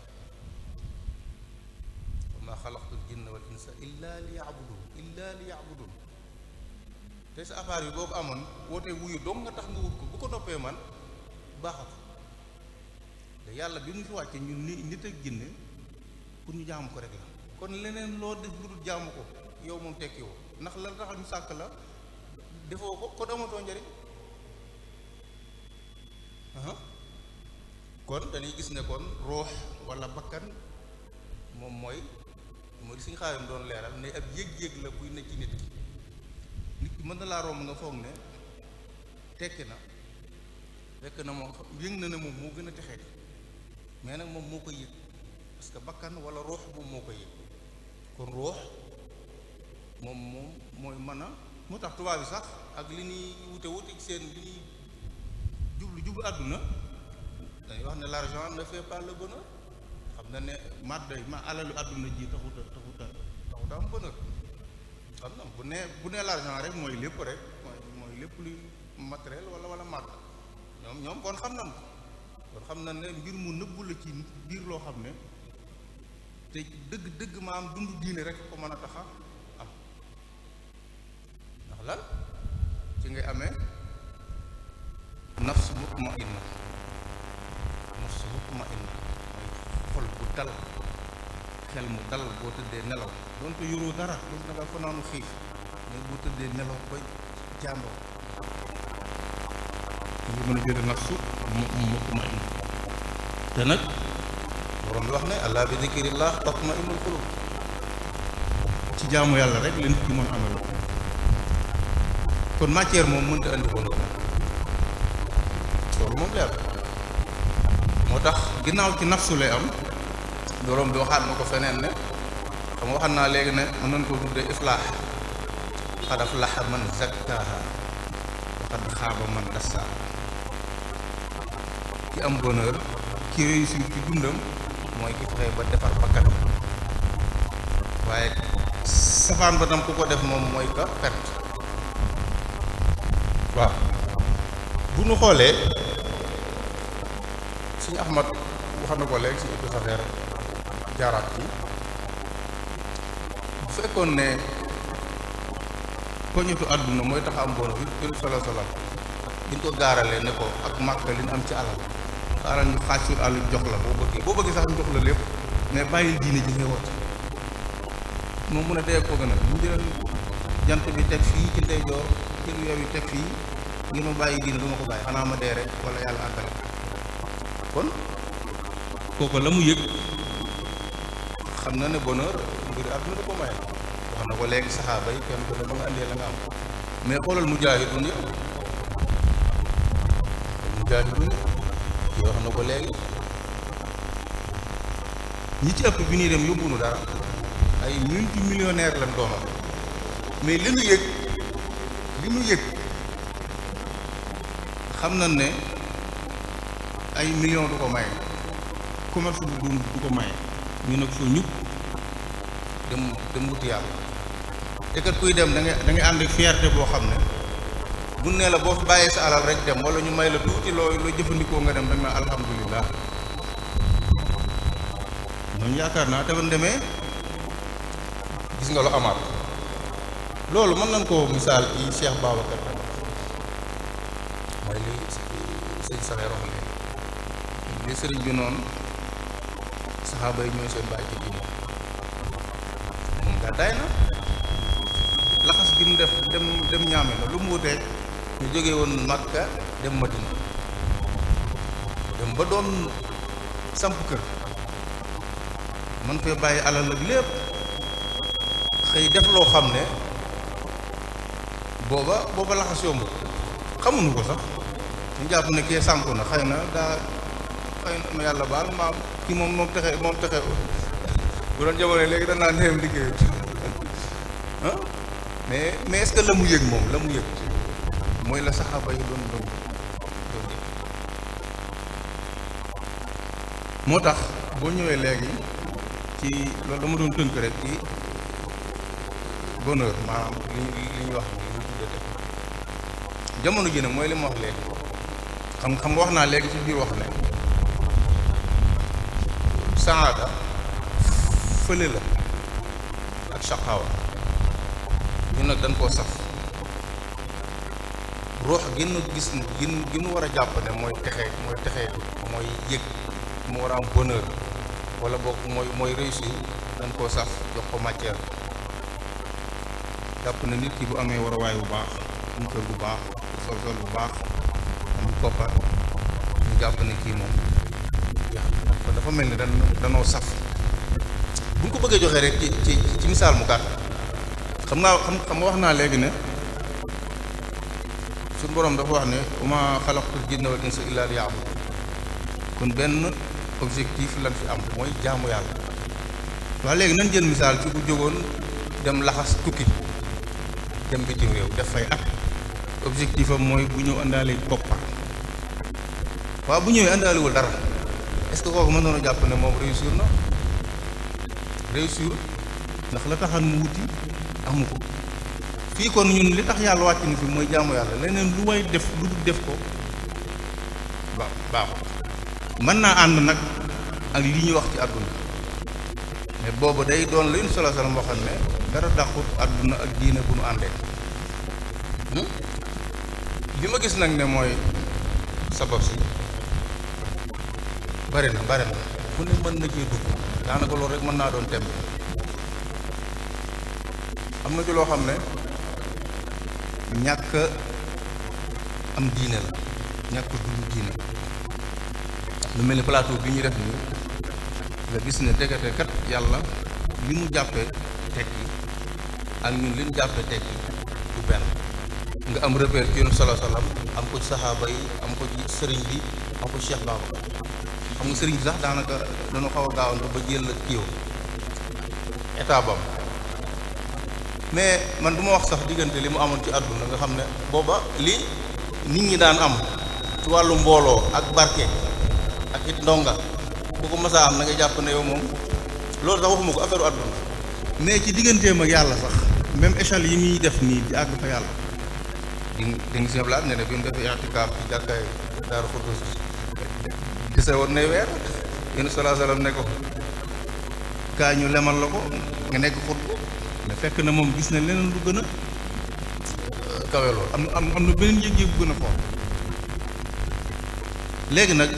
wa ma xalaqtul jinna wal insa illa li ya'budun te sa affaire yi boo ko amoon wootee wuyu dong nga tax nga wut ko bu ko toppee man baaxatu te yàlla bi mu fi wàcce ñun nit ak jinne pour ñu jaamu ko rek la kon leneen loo def lu dul jaamu ko yow moom tekki woo ndax la tax ñu sàkk la defoo ko kon amatoo njëriñ kon dañuy gis ne kon ruux wala bakkan moom mooy li suñu xaarim doon leeral ne ab yëg-yëg la buy nekk ci nit ki mën na laa romb nga foog ne tekki na fekk na moom yëg na ne moom moo gën a texee mais nag moom moo ko yëg parce que bakkan wala ruux moom moo ko yëg kon ruux moom mooy mën a moo tax tubaab bi sax ak li ñuy wute seen li ñuy jublu àdduna dañuy wax ne l'argent ne fait pas le bonheur xam na ne alalu àdduna ji taxuta am bonheur xam na bu nee l'argent rek mooy lépp rek mooy lépp luy matériel wala màgg ñoom kon xam nañ ko kon xam na ne mbir mu nëbbu la ci biir loo xam ne te dëgg maam dund diine rek ko mën a taxa am ndax lan ci ngay amee nafs mutmainna mooy xol bu dal xel mu dal boo tëddee nelaw doonte yoroo dara doonte da nga fanaanu xiif mais boo tëddee nelaw ba jàmboo ñu mën a jële nafsu mutmainna te nag borom bi wax ne allah bi zikrillah tatma'innul qulub ci jaamu yàlla rek leen ci mën amal kon matière moom mënta andi ko loolu moom leer moo tax ginnaaw ci nafsu lay am borom bi waxaat na ko feneen ne xam nga waxaat naa léegi ne mën nañ ko tuddee iflaax qad aflaha man zakkaaha wa qad xaaba man dassaaha ci am bonheur ci réussir ci dundam mooy ki fexe ba defar bakkanam waaye safaan ba tam ku ko def moom mooy ka perte waaw bu ñu xoolee suñu Ahmad wax na ko léegi si ëpp saxeer jaaraat ci fekkoon ne poñetu àdduna mooy tax am bon bi yonent sala salaam biñ ko gaaralee ne ko ak màkk li ñu am ci alal xaaral ñu xaaj suñu àll jox la boo bëggee sax ñu jox la lépp mais bàyyil diine ji ngay woote moom mun a dee ko gën a ñu jëlal jant bi teg fii ci ndeyjoor jël weer yi teg fii ngir ma bàyyi diine du ma ko bàyyi xanaa ma dee rek wala yàlla àggale kon kooku la mu yëg xam na ne bonheur mbir àdduna da ko maye wax na ko léegi saxaaba yi kenn ko ne ba nga andee la nga am mais xoolal mujaahidun yi wax na ko léegi ñi ci ëpp bi ñuy dem yóbbunu dara ay multimillionnaire lañ doonoon mais li nu yëg xam na ne ay millions du ko maye commerce du ko maye ñu nag soo ñukk dem wuti yàlla te kat kuy dem da ngay ànd ak fierté boo xam ne bu nee la boo fi bàyyee sa alal rek dem wala ñu may la tuuti loo jëfandikoo nga dem da nga alhamdulilah ñooñu yaakaar naa te ban demee gis nga lu amaat loolu mën nañ koo misaal ci Cheikh Babacar mooy li sëñ Saxeer wax léegi li sëriñ bi noonu saxaaba yi ñooy seen bàyyi ci diine moom gàddaay na laxas gi mu def dem ñaame na lu mu wutee ñu jógee woon Makka dem Madina dem ba doon samp kër man fee bàyyi alal ak lépp xëy def loo xam ne booba laxas yomb xamuñu ko sax ñu jàpp ne kee sànku na xëy na ma yàlla baal maam kii moom texe bu doon jamono léegi danaa neem liggéeyut ah mais est-ce que la mu yëg moom la mu yëg mooy la saxaaba yi doon yëg moo tax boo ñëwee léegi ci loolu dama doon tënk rek ci bonheur maanaam li ñuy wax li ñu tuddee jamono ji nag mooy li ma wax léegi xam nga wax naa léegi ci biir wax ne saada fële la ak shaqaawa ñun nag dañ koo saf ruux gi nu gis gi nu war a jàpp ne mooy texee mooy yëg mu war a am bonheur wala boog mooy réussir dañ koo saf jox ko matière jàpp na nit ki bu amee warawaay bu baax am kër bu baax sol bu baax am koppar ñu jàpp ne kii moom kon dafa mel ni danoo saf bu ñu ko bëggee joxee rek ci misaal mu gàtt xam nga wax naa léegi ne suñu boroom dafa wax ne wa maa xalaqtul jinna wal insa illa liya'budun kon benn objectif lan fi am mooy jaamu yàlla waaye léegi nañ jël misaal ci bu jógoon dem laxas tukki dem bitim réew def fay at objectif am mooy bu ñëw àndaale koppar waaw bu ñëwee àndaalewul dara est-ce que kooku mën noonu jàpp ne moom réussir ndax la taxan mu wuti amu ko fii kon ñun li tax yàlla wàcc ni fi mooy jaamu yàlla leneen lu way def lu dul def ko baaxul mën naa ànd nag ak li ñuy wax ci àdduna mais boobu day doon lu Yonent sallallahu alayhi wasallam waxoon ne dara dàqut àdduna ak diine bu nu àndee li ma gis nag ne mooy sabab si bari na fu ne mën na cee dugg daanaka loolu rek mën naa doon tem am na ci loo xam ne ñàkk am diine la ñàkk dund diine lu mel ni plateau bi ñu def nii nga gis ne dëggate kat yàlla li mu jàppee tekki ak ñun li ñu jàppee tekki du benn nga am repère ci Yonent sallallahu alayhi wasallam am ko ci saxaaba yi am ko ci sëriñ bi am ko ci Cheikh Baba xam nga sëriñ bi sax daanaka dañu xaw a gaawantu ba jël la kiiw état bam mais man du ma wax sax diggante li mu amoon ci àdduna nga xam ne booba li nit ñi daan am ci wàllu mbooloo ak barke ak it ndonga bu ko masaa am na nga jàpp ne yow moom loolu sax waxuma ko affaire àdduna mais ci digganteem ak yàlla sax même échelle yi muy def nii di àgg fa yàlla di nga si blaat ne ne bi mu defee i'tikaaf ci jàkkaay Daaru Xuddus gise woon nay weer Yonent sallallahu alayhi wasallam ne ko kaa ñu lemal la ko nga nekk xutbu fekk na moom gis na leneen lu gën a kawe lool am na beneen yëg-yëg bu gën a fort. léegi nag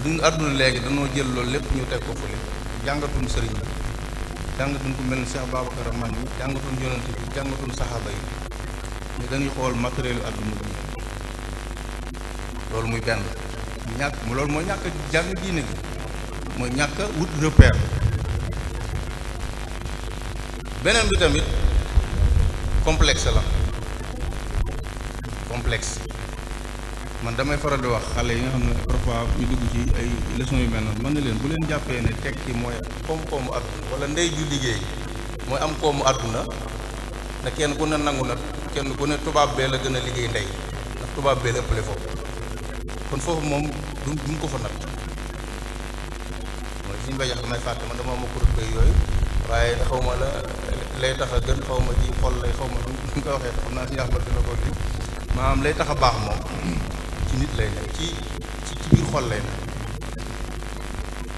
duñ àdduna léegi dañoo jël loolu lépp ñu teg ko fële jàngatuñ sëriñ bi jàngatuñ ku mel ni Cheikh Babacar Rahman yi jàngatuñ yonent bi jàngatuñ saxaaba yi ñu dañuy xool matériel yu àdduna bi loolu muy benn loolu mooy ñàkk jàng diine gi mooy ñàkk wut repère. beneen bi tamit complexe la complexe man damay faral di wax xale yi nga xam ne parfois ñu dugg ci ay leçons yu mel noonu man ne leen bu leen jàppee ne tekki mooy koom-koomu àdduna wala ndey ju liggéey mooy am koomu àdduna ne kenn ku ne nangu na kenn ku ne tubaab bee la gën a liggéey ndey ndax tubaab bee la ëppale foofu kon foofu moom duñ ko fa natt mooy suñu bajax damay fàtte man dama ma kurut bay yooyu waaye xaw ma la lay tax a gën xaw ma ji xol lay xaw ma nu ñu ko waxee xam naa si yàlla dina ko di maanaam lay tax a baax moom ci nit lay ne ci biir xol lay ne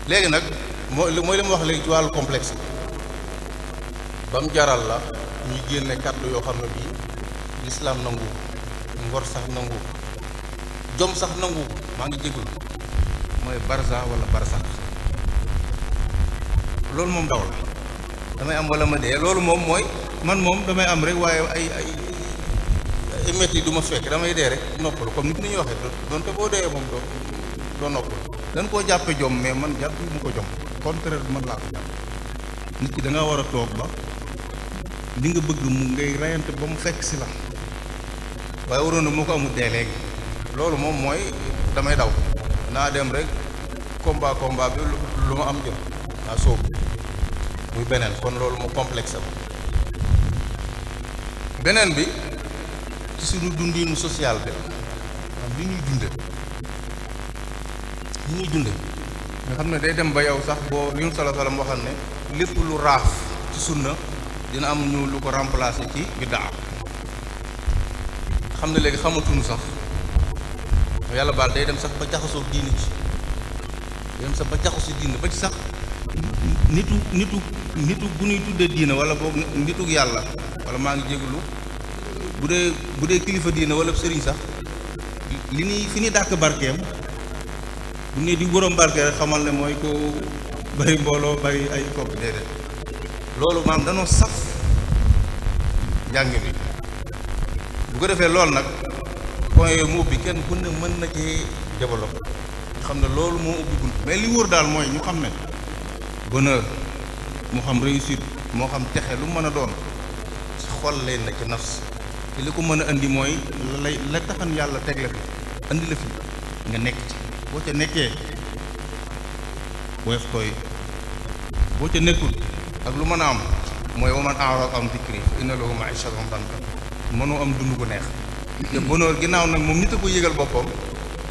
léegi nag mooy li ma wax léegi ci wàllu complexe ba mu jaral la ñuy génne kàddu yoo xam ne bii lislaam nangu ngor sax nangu jom sax nangu maa ngi jégul mooy barza wala barsax loolu moom daw la damay am wala ma dee loolu moom mooy man moom damay am rek waaye ay métti du ma fekk damay dee rek noppalu comme nit ñi waxee doonte boo dee moom doo noppalu dañ koo jàppe jom mais man jàpp mu ko jom contraire bi man laa ko jàpp nit ki da nga war a toog ba li nga bëgg mu ngay rayante ba mu fekk si la waaye waroon na moo ko amul dee léegi loolu moom mooy damay daw naa dem rek combat bi lu ma am jëm naa soobu muy beneen kon loolu mu complexe am beneen bi ci suñu dundinu social bi am li ñuy dunde nga xam ne day dem ba yow sax boo li ñu sala salam waxal ne lépp lu raaf ci sunna dina am ñu lu ko remplacer ci biddaa xam ne léegi xamatuñu sax yàlla baal day dem sax ba jaxasoo diini ci day dem sax ba jaxasoo diini ba ci sax nitu bu ñuy tuddee diina wala boog nituk yàlla wala maa ngi jégalu bu dee kilifa diina wala sëriñ sax li ñuy fi ñuy dàkk barkeem bu ne di borom barke rek xamal ne mooy ko bari mbooloo bari ay kopp déedéet loolu maam danoo saf njàng mi bu ko defee loolu nag point yooyu mu ubbi kenn ku ne mën na ci développé xam ne loolu moo ubbi bunt mais li wóor daal mooy ñu xam ne bonheur moo xam réussite moo xam texe lu mën a doon ci xol leen na ci nafs te li ko mën a indi mooy la taxan yàlla teg la fi indi la fi nga nekk ci boo ca nekkee woyof tooy boo ca nekkul ak lu mën a am mooy waman a'rada an dhikri inna lahu ma'ishatan danka mënoo am dund ko neex te bonheur ginnaaw nag moom nit a ko yëgal boppam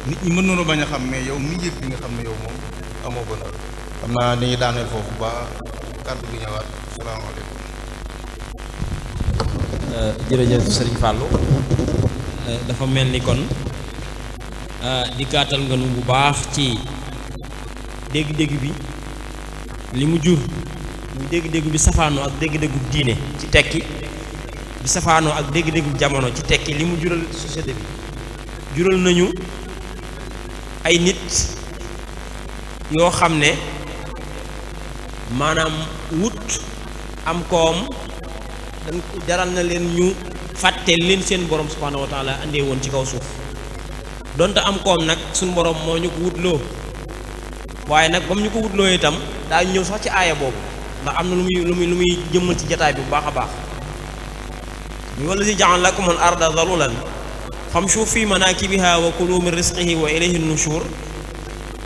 nit ñi mën noonu bañ a xam mais yow mi yëg di nga xam ne yow moom amoo bonheur xam naa dañuy daaneel foofu ba kàddu gi ñëwaat salaamaaleykum. jërëjëf Sëriñ Fallou dafa mel ni kon dikkaatal nga nu bu baax ci dégg-dégg bi li mu jur muy dégg-dégg bi safaanoo ak dégg-déggu diine ci tekki bi safaanoo ak dégg-déggu jamono ci tekki li mu jural société bi jural nañu ay nit yoo xam ne maanaam wut am koom dañ jaral na leen ñu fàtte leen seen borom subhaanahu wa taala andee woon ci kaw suuf donte am koom nag suñu borom moo ñu ko wutloo waaye nag ba mu ñu ko wutloo itam daa ñëw sax ci aaya boobu ndax am na lu muy jëmmal ci jataay bi bu baax a baax muy wallazi ja'ala lakumul arda zalulan famshu fi manakibiha wa kulu min rizqihi wa ilayhi nushur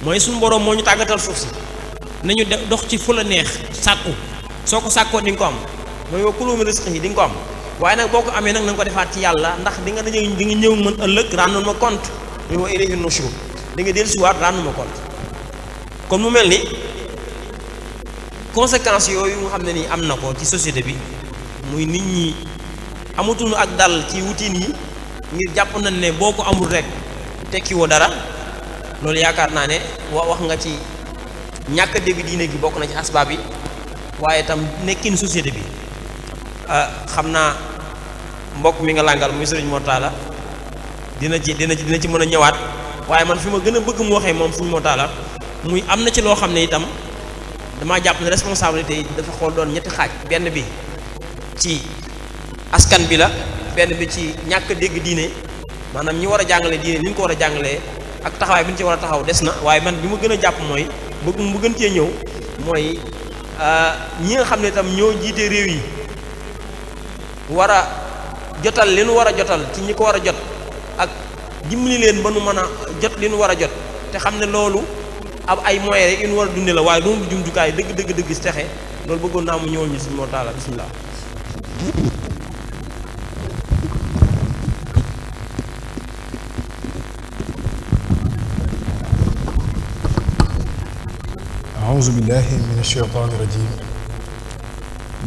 mooy suñu borom moo ñu tàggatal suuf si nañu dox ci fu la neex sàkku soo ko sàkkoo di nga ko am mooy wa kulu min rizqihi di nga ko am waaye nag boo ko amee nag na nga ko defaat ci yàlla ndax di nga ñëw mën ëllëg rendre ma compte muy wa ilayhi nushur di nga dellusiwaat rendre ma compte kon mu mel ni conséquences yooyu nga xam ne nii am na ko ci société bi muy nit ñi amatuñu ak dal ci wutin yi ngir jàpp nañ ne boo ko amul rek tekkiwoo dara loolu yaakaar naa ne wax nga ci ñàkk a dégg diine gi bokk na ci asbaab yi waaye itam nekkin société bi xam naa mbokk mi nga làngal muy sëriñ Mortala dina ci mën a ñëwaat waaye man fi ma gën a bëgg mu waxee moom sëriñ Mortala muy am na ci loo xam ne itam damaa jàpp ne responsabilité yi dafa xool doon ñetti xaaj benn bi ci askan bi la benn bi ci ñàkk dégg diine maanaam ñi war a jàngale diine ni ñu ko war a jàngalee ak taxawaay bi ñu ci war a taxaw des na waaye man bi ma gën a jàpp mooy bëgg mu gën cee ñëw mooy ñi nga xam ne itam ñoo jiite réew yi war a jotal li nu war a jotal ci ñi ko war a jot ak dimbali leen ba nu mën a jot li nu war a jot te xam ne loolu ab ay moyens rek yu nu war a dunde la waaye loolu jumtukaay dëgg si texe loolu bëggoon naa mu ñëwal ñu suñu Mortala bismillah. أعوذ بالله من الشيطان الرجيم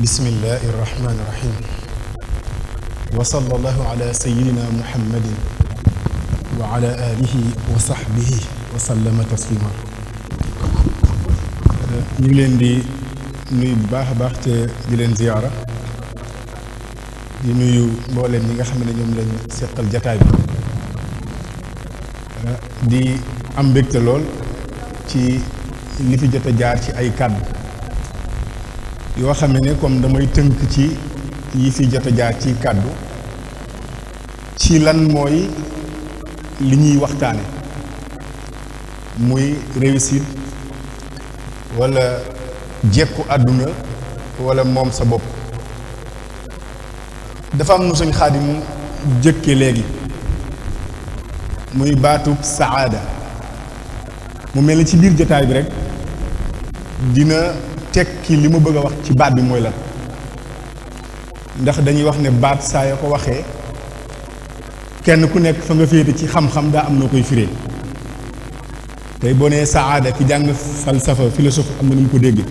بسم الله الرحمن الرحيم وصلى الله على سيدنا محمد وعلى آله وصحبه وسلم تسليما ñu ngi leen di nuyu bu baax a baax te di leen ziyaara di nuyu mbooleem ñi nga xam ne ñoom lañ seqal jataay bi di am mbégte lool ci li fi jot a jaar ci ay kàddu yoo xam ne comme damay tënk ci yi fi jot a jaar ci kàddu ci lan mooy li ñuy waxtaane muy réussite walla jekku àdduna walla moom sa bopp. dafa am nu suñ Xaadim jëkke léegi muy baatub saada mu mel ni ci biir jotaay bi rek dina tekki li ma bëgg a wax ci baat bi mooy lan ndax dañuy wax ne baat saa yoo ko waxee kenn ku nekk fa nga féete ci xam-xam daa am noo koy firee tey boo nee saada ki jàng falsafa philosophe am na nu mu ko dégge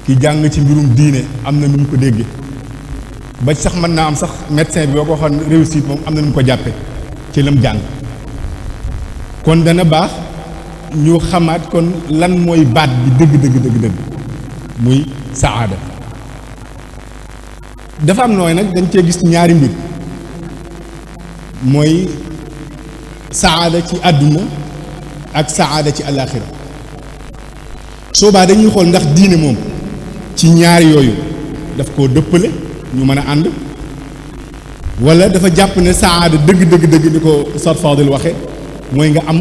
ki jàng ci mbirum diine am na nu mu ko dégge ba sax mën naa am sax médecin bi boo ko waxoon réussite moom am na nu mu ko jàppe ci lam jàng kon dana baax ñu xamaat kon lan mooy baat bi dëgg muy saada dafa am nooy nag dañ cee gis ñaari mbir mooy saada ci àdduna ak saada ci alaaxira soobaa dañuy xool ndax diine moom ci ñaari yooyu daf koo dëppale ñu mën a ànd wala dafa jàpp ne saada dëgg ni ko Ustaz Fadil waxe mooy nga am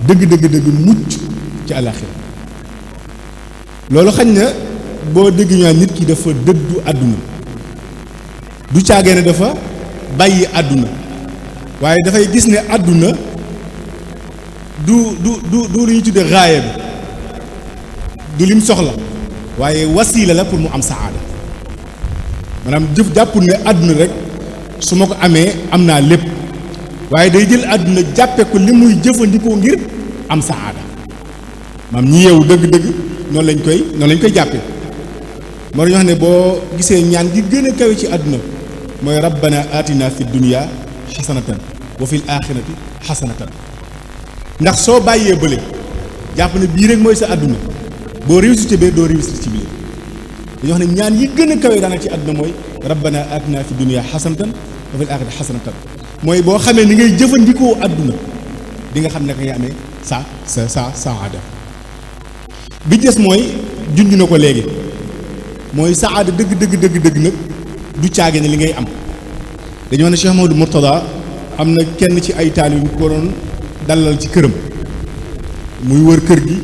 dëgg mucc ci àllaaxira loolu xañ na boo dégg ñaa nit ki dafa dëddu àdduna du caagee ne dafa bàyyi àdduna waaye dafay gis ne àdduna du lu ñuy tudde raaya bi du lim soxla waaye wasiila la pour mu am saada maanaam jàppul ne àdduna rek su ma ko amee am naa lépp waaye day jël àdduna jàppe ko li muy jëfandikoo ngir am saada maam ñi yeewu dëgg noonu lañ koy jàppe moo dañu wax ne boo gisee ñaan gi gën a kawe ci àdduna mooy rabbana atina fi dunya xasanatan wa fil axirati xasanatan ndax soo bàyyee bële jàpp ne bii rek mooy sa àdduna boo réussite bee doo réussite ci biir dañu wax ne ñaan yi gën a kawe daanaka ci àdduna mooy rabbana atina fi dunya xasanatan wa fil axirati xasanatan mooy boo xamee ni ngay jëfandikoo àdduna di nga xam ne ka nga amee saada bi des mooy junj na ko léegi mooy saada dëgg nag du caage ne li ngay am dañoo ne Cheikh Mamadou Mourtada am na kenn ci ay taalibe ko doon dalal ci këram muy wër kër gi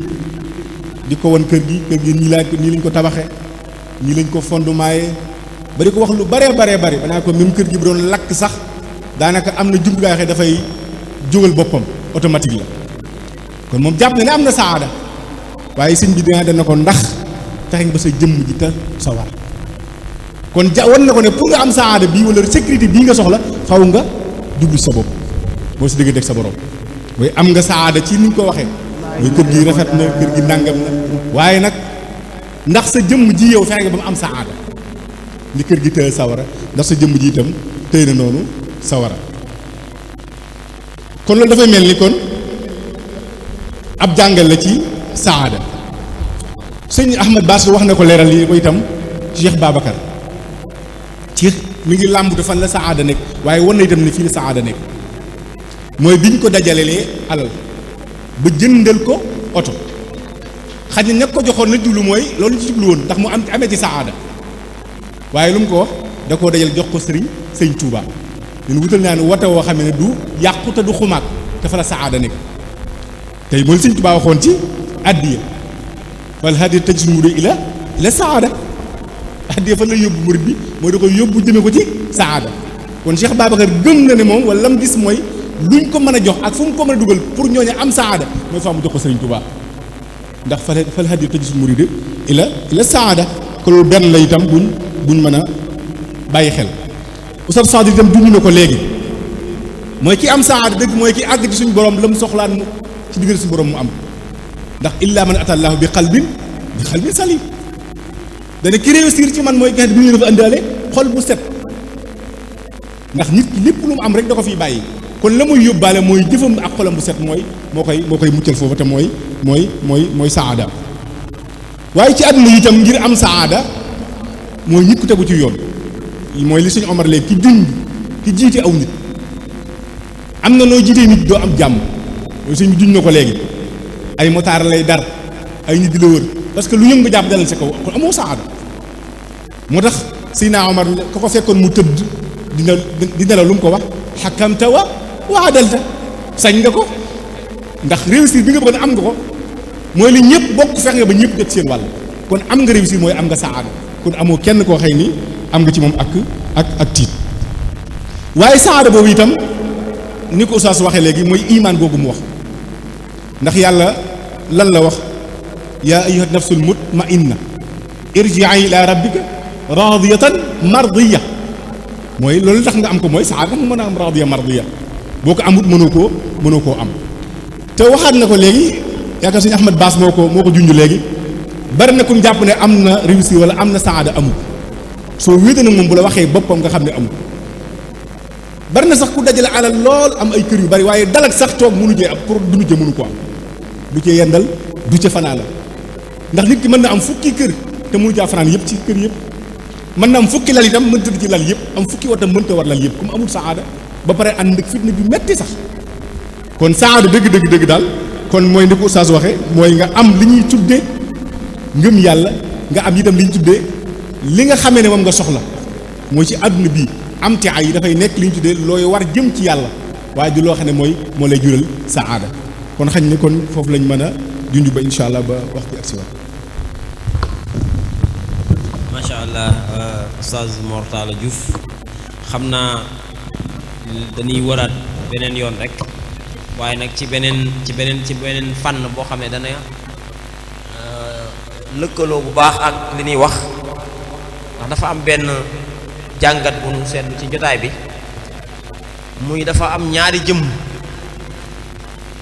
di ko wan kër gi nii lañ ko tabaxe nii lañ ko fondemaaye ba di ko wax lu bare banaa ko même kër gi bu doon lakk sax daanaka am na jumtukaay xëy dafay jógal boppam automatique la kon moom jàpp na ne am na saada waaye sëñ bi dana ko ndax fexe nga ba sa jëmm ji te sa war kon wan na ko ne pour nga am saada bii wala sécurité bii nga soxla faw nga jublu sa bopp boo si dëgg teg sa borom mooy am nga saada ci ni nga ko waxee mooy kër gi rafet na kër gi nàngam na waaye nag ndax sa jëmm ji yow fexe nga ba mu am saada li kër gi tëye sawara ndax sa jëmm ji itam tëye na noonu sawara kon loolu dafay mel ni kon ab jàngal la ci saada sëñ Ahmad Bass wax na ko leeral yi ko itam Cheikh Babacar ci mi ngi làmbute fan la saada nekk waaye wan na itam ne fii la saada nekk mooy biñ ko dajalelee alal ba jëndal ko oto xaj na ñag ko joxoon la jublu mooy loolu ci jublu woon ndax mu am amee ci saada waaye lu mu ko wax da koo dajal jox ko sëñ Touba ñun wutal naa ne wote woo xam ne du yàqu te du xumaat te fa la saada nekk tey mooy sëñ Touba waxoon ci addiya wal hadiya tajsul murid ila saada addiya fan la yóbbu murid bi mooy da koy yóbbu jëme ko ci saada kon Cheikh Babacar gëm na ne moom wala lam gis mooy luñ ko mën a jox ak fu mu ko mën a dugal pour ñooñu am saada mooy faa mu jox ko sëriñ Touba ndax fal hadiya tajsul murid ila saada ko loolu benn la itam buñ mën a bàyyi xel Oustaz Sadio itam dund na ko léegi mooy ki am saada dëgg mooy ki àgg ci suñu borom la mu soxlaan mu ci diggante suñu borom mu am ndax illa man ata Allahu bi qalbin salim dana ki réussir ci man mooy ki bi ñu dafa àndaale xol bu set ndax nit ki lépp lu mu am rek da ko fiy bàyyi kon la muy yóbbaale mooy jëfam ak xolam bu set mooy moo koy muccal foofu te mooy saada waaye ci àdduna itam ngir am saada mooy nit ku tegu ci yoon mooy li suñu Omar léegi ki jiite aw nit am na noo jiitee nit doo am jàmm mooy suñ bi duñ na ko léegi ay motaar lay dar ay nit di la wër parce que lu yëngu nga jàpp dalal sa kaw kon amoo saada moo tax Seydina Omar ko fekkoon mu tëdd dina la lu mu ko wax xakamta wa adalta sañ nga ko ndax réussir bi nga bëgg am nga ko mooy li ñëpp bokk fex nga ba ñëpp jot seen wàll kon am nga réussir mooy am nga saada kon amoo kenn koo xëy ni am nga ci moom ak tiit waaye saada boobu itam ni ko Oustaz waxee léegi mooy imaan googu mu wax ndax yàlla lan la wax yaa ayyuha nafsul mutmainna irji'i ila rabbika radiyatan mardiya mooy loolu tax nga am ko mooy saada tax mu mën a am radiya mardiya boo ko amut mënoo koo am te waxaat na ko léegi yaakaar suñu Ahmad Baas moo ko junj léegi bari na ku jàpp ne am na réussir wala am na saada amul soo wéete nag moom bu la waxee boppam nga xam ne amul bari na sax ku dajale alal lool am ay kër yu bari waaye dal ak sax toog mënu cee am pour dund cee mënu ko am du cee yendal du ca fanaan ndax nit ki mën na am fukki kër te mënu caa fanaan yëpp ci kër yëpp mën na am fukki lal itam mënta di ci lal yëpp am fukki watam mënta war lal yëpp comme amul saada ba pare ànd ak fitna bi metti sax kon saada dëgg daal kon mooy ni ko Oustaz waxee mooy nga am li ñuy tuddee ngëm yàlla nga am itam li ñu tuddee li nga xamee ne moom nga soxla mooy ci àdduna bii am te ay dafay nekk li ñu tuddee looy war jëm ci yàlla waaye du loo xam ne moo lay jural saada kon xañ ne kon foofu lañ mën a junj ba insha allah ba waxtu ak si waat macha allah Oustaz Mor Talla Diouf xam naa dañuy waraat beneen yoon rek waaye nag ci beneen fànn boo xam ne dana lëkkaloo bu baax ak li ñuy wax ndax dafa am benn jàngat bu nu seetlu ci jotaay bi muy dafa am ñaari jëmm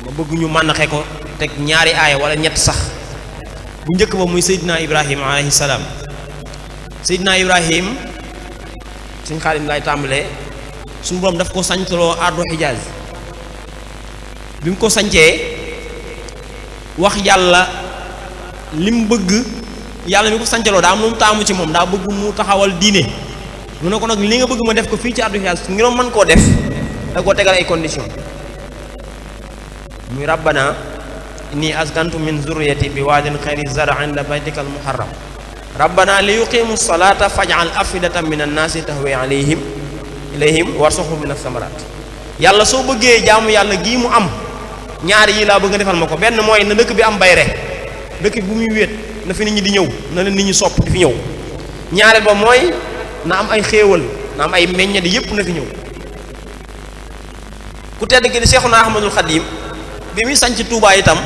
ma bëgg ñu mànnaxe ko teg ñaari aaya wala ñett sax bu njëkk ba muy Seydina Ibrahim alayhi salaam Seydina Ibrahim suñ Xaadim lay tàmbalee suñu borom daf ko sañtaloo ardu Hijaaz bi mu ko sañcee wax yàlla li mu bëgg yàlla mi ko sañcaloo daa am lu mu taamu ci moom daa bëgg mu taxawal diine mu ne ko nag li nga bëgg ma def ko fii ci ardu Hijaaz ngir mën koo def da koo tegal ay conditions muy rabbana inni askantu min zurriyati bi waadin xayri zara inda baytika al muharram rabbana li yuqimu salata faj'al afidatan min annaasi tahwi ilayhim warzuqhum min as-samarat yàlla soo bëggee jaamu yàlla gii mu am ñaari yi laa bëgg nga defal ma ko benn mooy na dëkk bi am bayre dëkk bi bu muy wéet na fi nit ñi di ñëw na leen nit ñi sopp di fi ñëw ñaareel ba mooy na am ay xéewal na am ay meññet yépp na fi ñëw ku tedd gi di Seexuna Ahmadul Xadim bi muy sanc Touba itam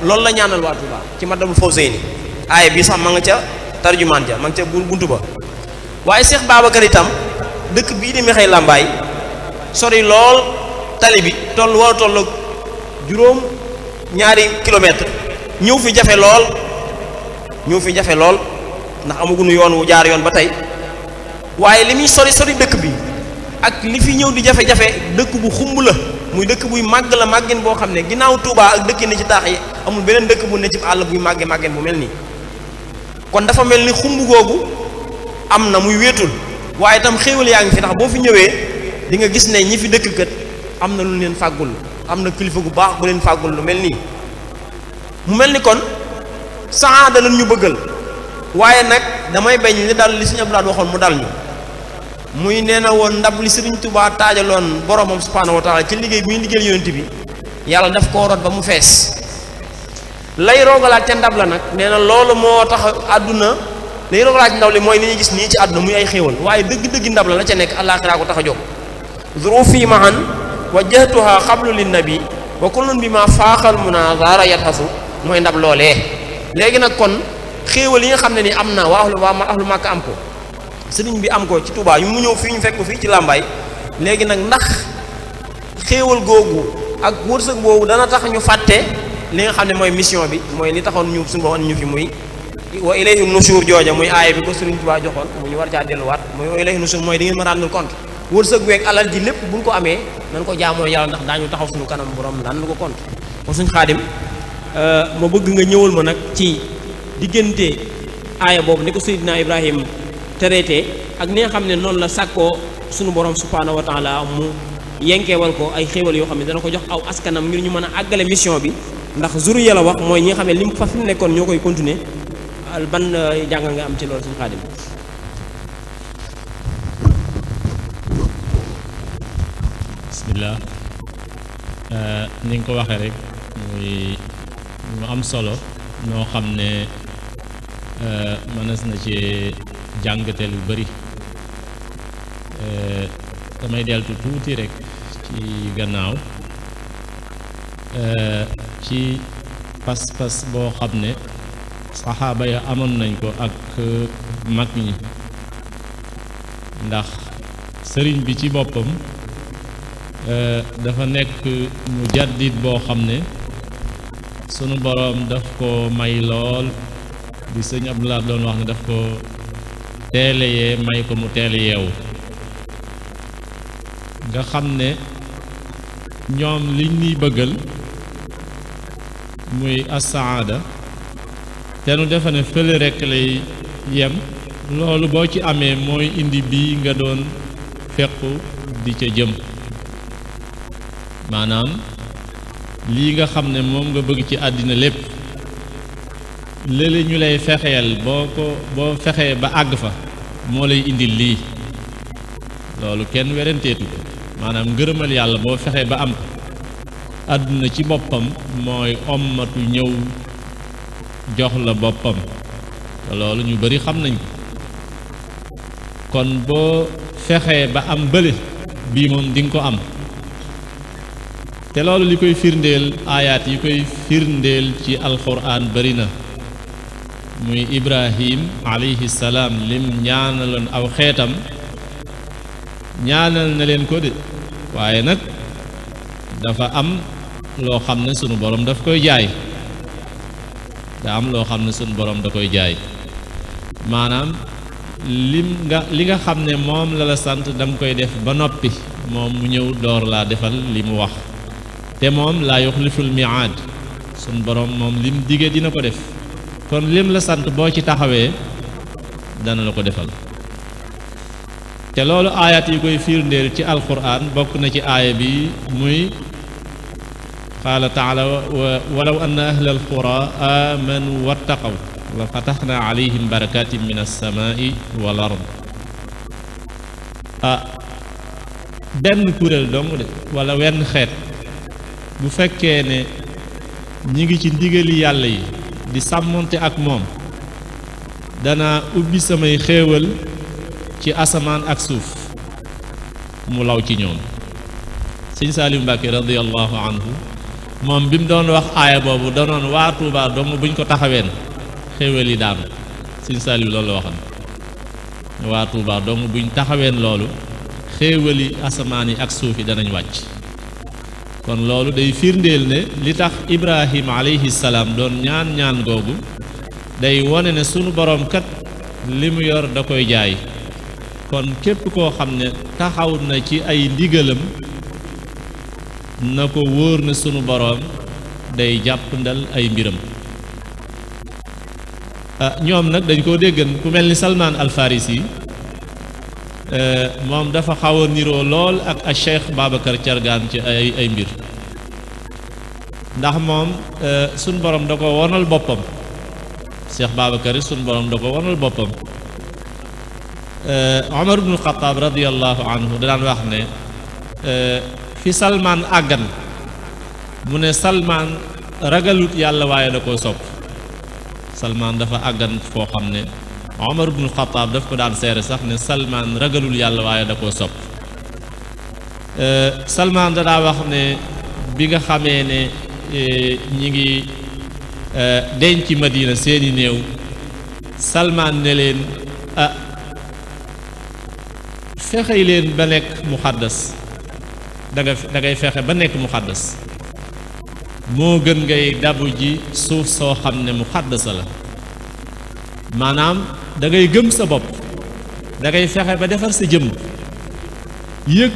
loolu la ñaanal waa Touba ci Matlabul Fawzayni aaya bi sax ma nga ca tarjumaan ja ma nga ca buntu ba waaye Cheikh Babacar itam dëkk bii di Mekhe Lambaay sori lool tali bi war a toll juróom ñaari kilomètre ñëw fi jafe lool ndax amaguñu yoon wu jaar yoon ba tey waaye li muy sori dëkk bi ak li fi ñëw di jafe-jafe dëkk bu xumb la muy dëkk buy màgg la màggin boo xam ne ginnaaw Touba ak dëkk ne ci taax yi amul beneen dëkk bu ne ci àll buy màggin bu mel nii kon dafa mel ni xumb googu am na muy wéetul waaye itam xéewal yaa ngi fi tax boo fi ñëwee di nga gis ne ñi fi dëkk kët am na lu leen fàggul, am na kilifa gu baax bu leen fàggul lu mel nii. mu mel ni kon saada lan ñu bëggal, waaye nag damay bañ li dal li Sëriñ Abdou Lahad waxoon mu dal ñu, muy nee na woon ndab li Sëriñ Tuubaa taajaloon boromam subhaanahu wa taala ci liggéey bi muy liggéeyal yonent bi yàlla daf koo rot ba mu fees. lay roogalaat ca ndab la nag nee na loolu moo tax àdduna lay roogalaat ci ndab li mooy li ñuy gis nii ci àdduna muy ay xéewal, waaye dëgg-dëgg ndab la ca nekk àllaaxiraa ko tax a jóg. zurufi mahan wajjahtuha xablu linnabi wa kullun bi ma faaxal munazara yathasu mooy ndab loolee. léegi nag kon xéewal yi nga xam ne ni am na waa ahlu Màkka am ko, sëriñ bi am ko ci Touba yu mu ñëw fii ñu fekk ko fii ci Lambaye, léegi nag ndax xéewal googu ak wërsëg boobu dana tax ñu fàtte li nga xam ne mooy mission bi, mooy li taxoon ñu suñu borom ñu fi muy wa ilayhi nushur jooja muy aaya bi ko sëriñ Touba joxoon mu ñu war caa delluwaat, mooy wa ilayhi nushur mooy di ngeen ma rendre compte. wërsëg weeg alal ji lépp buñ ko amee nañ ko jaamoo yàlla ndax daañu taxaw suñu kanam borom rendre ko compte. kon suñ Xaadim ma bëgg nga ñëwal ma nag ci diggante aaya boobu ni ko Seydina Ibrahim traité ak ni nga xam ne noonu la sàkkoo suñu borom subhaanahu wa taala mu yenkeewal ko ay xéewal yoo xam ne dana ko jox aw askanam ngir ñu mën a àggale mission bi, ndax zuriya la wax mooy ñi nga xam ne lim fa fi mu nekkoon ñoo koy continuer. ban jàngal nga am ci loolu suñu Xaadim? bismillah, ni nga ko waxee rek muy mu am solo noo xam ne mënees na ci jàngateel yu bari. damay deltu tuuti rek ci gannaaw ci pas-pas boo xam ne saxaaba ya amoon nañ ko ak mag ñi, ndax sëriñ bi ci boppam dafa nekk mujaddid boo xam ne sunu boroom daf ko may lool di sëñ Abdou Lahad doon wax ne daf ko teele yee may ko mu teele yeewu, nga xam ne ñoom liñ ñuy bëggal muy as-saada te nu defa ne fële rekk lay yem, loolu boo ci amee mooy indi bii nga doon fekku di ca jëm. maanaam lii nga xam ne moom nga bëgg ci àddina lépp léeg-léeg ñu lay fexeel boo fexee ba àgg fa moo lay indil lii, loolu kenn werenteetu ko. maanaam ngërëmal yàlla boo fexee ba am ko, àdduna ci boppam mooy ommatu ñëw jox la boppam, te loolu ñu bari xam nañ ko. kon boo fexee ba am bële bii moom di nga ko am, te loolu li koy firndeel aayaat yi koy firndeel ci alxuraan bari na, muy Ibrahim alayhi salaam lim ñaanaloon aw xeetam ñaanal na leen ko de, waaye nag dafa am loo xam ne sunu borom daf koy jaay, da am loo xam ne sunu borom da koy jaay. maanaam li nga xam ne moom la sant danga koy def ba noppi moom mu ñëw door laa defal li mu wax, te moom laa yuxliful miaad, sunu borom moom lim dige dina ko def, kon lim la sant boo ci taxawee dana la ko defal. te loolu aayaat yi koy firndeel ci alquran bokk na ci aaya bi muy qaala taala walaw anna ahla alqura amanu wattaqaw la fataxna alayhim barakatin min alsamaai wal ard. benn kuréel dong de wala wenn xeet bu fekkee ne ñi ngi ci ndigali yàlla yi di sàmmonte ak moom, dana ubbi samay xéewal ci asamaan ak suuf mu law ci ñoom. sëñ Saaliw Mbàkke radiyallahu anhu moom bi mu doon wax aaya boobu danoon waa Tuubaa dong buñ ko taxaween xéewal yi daanu. sëñ Saaliw loolu la waxam, waa Tuubaa dong buñ taxaween loolu xéewali asamaan yi ak suuf yi danañ wàcc. kon loolu day firndeel ne li tax Ibrahim alayhi salaam doon ñaan googu day wone ne sunu boroom kat li mu yor da koy jaay. kon képp koo xam ne taxaw na ci ay ndigalam na ko wóor ne sunu boroom day jàppandal ay mbiram. ñoom nag dañ koo déggan ku mel ni Salmaan al Farisi moom dafa xaw a niroo lool ak a Cheikh Babacar Thiargane ci ay mbir ndax moom suñ borom da ko wonal boppam Cheikh Babacar yi suñ borom da ko wonal boppam Omar ibnul Xataab radiyallahu anhu da daan wax ne fi Salmaan àggan mu ne Salmaan ragalut yàlla waaye da koo sopp Salmaan dafa àggan foo xam ne Omar ibnul Xataab daf ko daan seere sax ne Salmaan ragalul yàlla waaye da koo sopp Salmaan da daa wax ne bi nga xamee ne ñi ngi denc Madina seeni néew Salmaan ne leen fexey leen ba nekk muxaddas da ngay fexe ba nekk muxaddas moo gën ngay dabu ji suuf soo xam ne muxaddasa la maanaam da ngay gëm sa bopp da ngay fexe ba defar sa jëmm yëg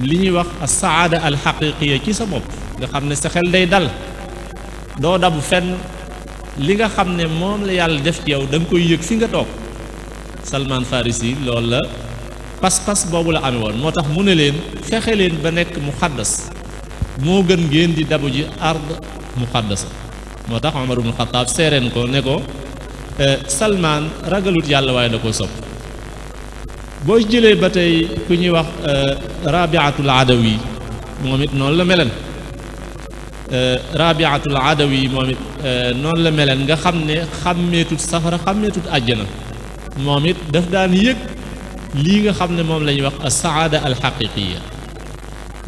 li ñuy wax as-saada al-xaqiqiya ci sa bopp nga xam ne sa xel day dal doo dabu fenn li nga xam ne moom la yàlla def ci yow da nga koy yëg fi nga toog Salman Farisi loolu la pas-pas boobu la amee woon moo tax mu ne leen fexe leen ba nekk muxaddas moo gën ngeen di dabu ji ard muxaddasa moo tax Omar ibn Xataab seereen ko ne ko Salman ragalut yàlla waaye da ko sopp boo jëlee ba tey ku ñuy wax Rabiatul Adawi moom it noonu la meleen Rabiatul Adawi moom it noonu la meleen nga xam ne xàmmeetut safara xàmmeetut àjjana moom it daf daan yëg lii nga xam ne moom la ñuy wax as-saada al-xaqiqiya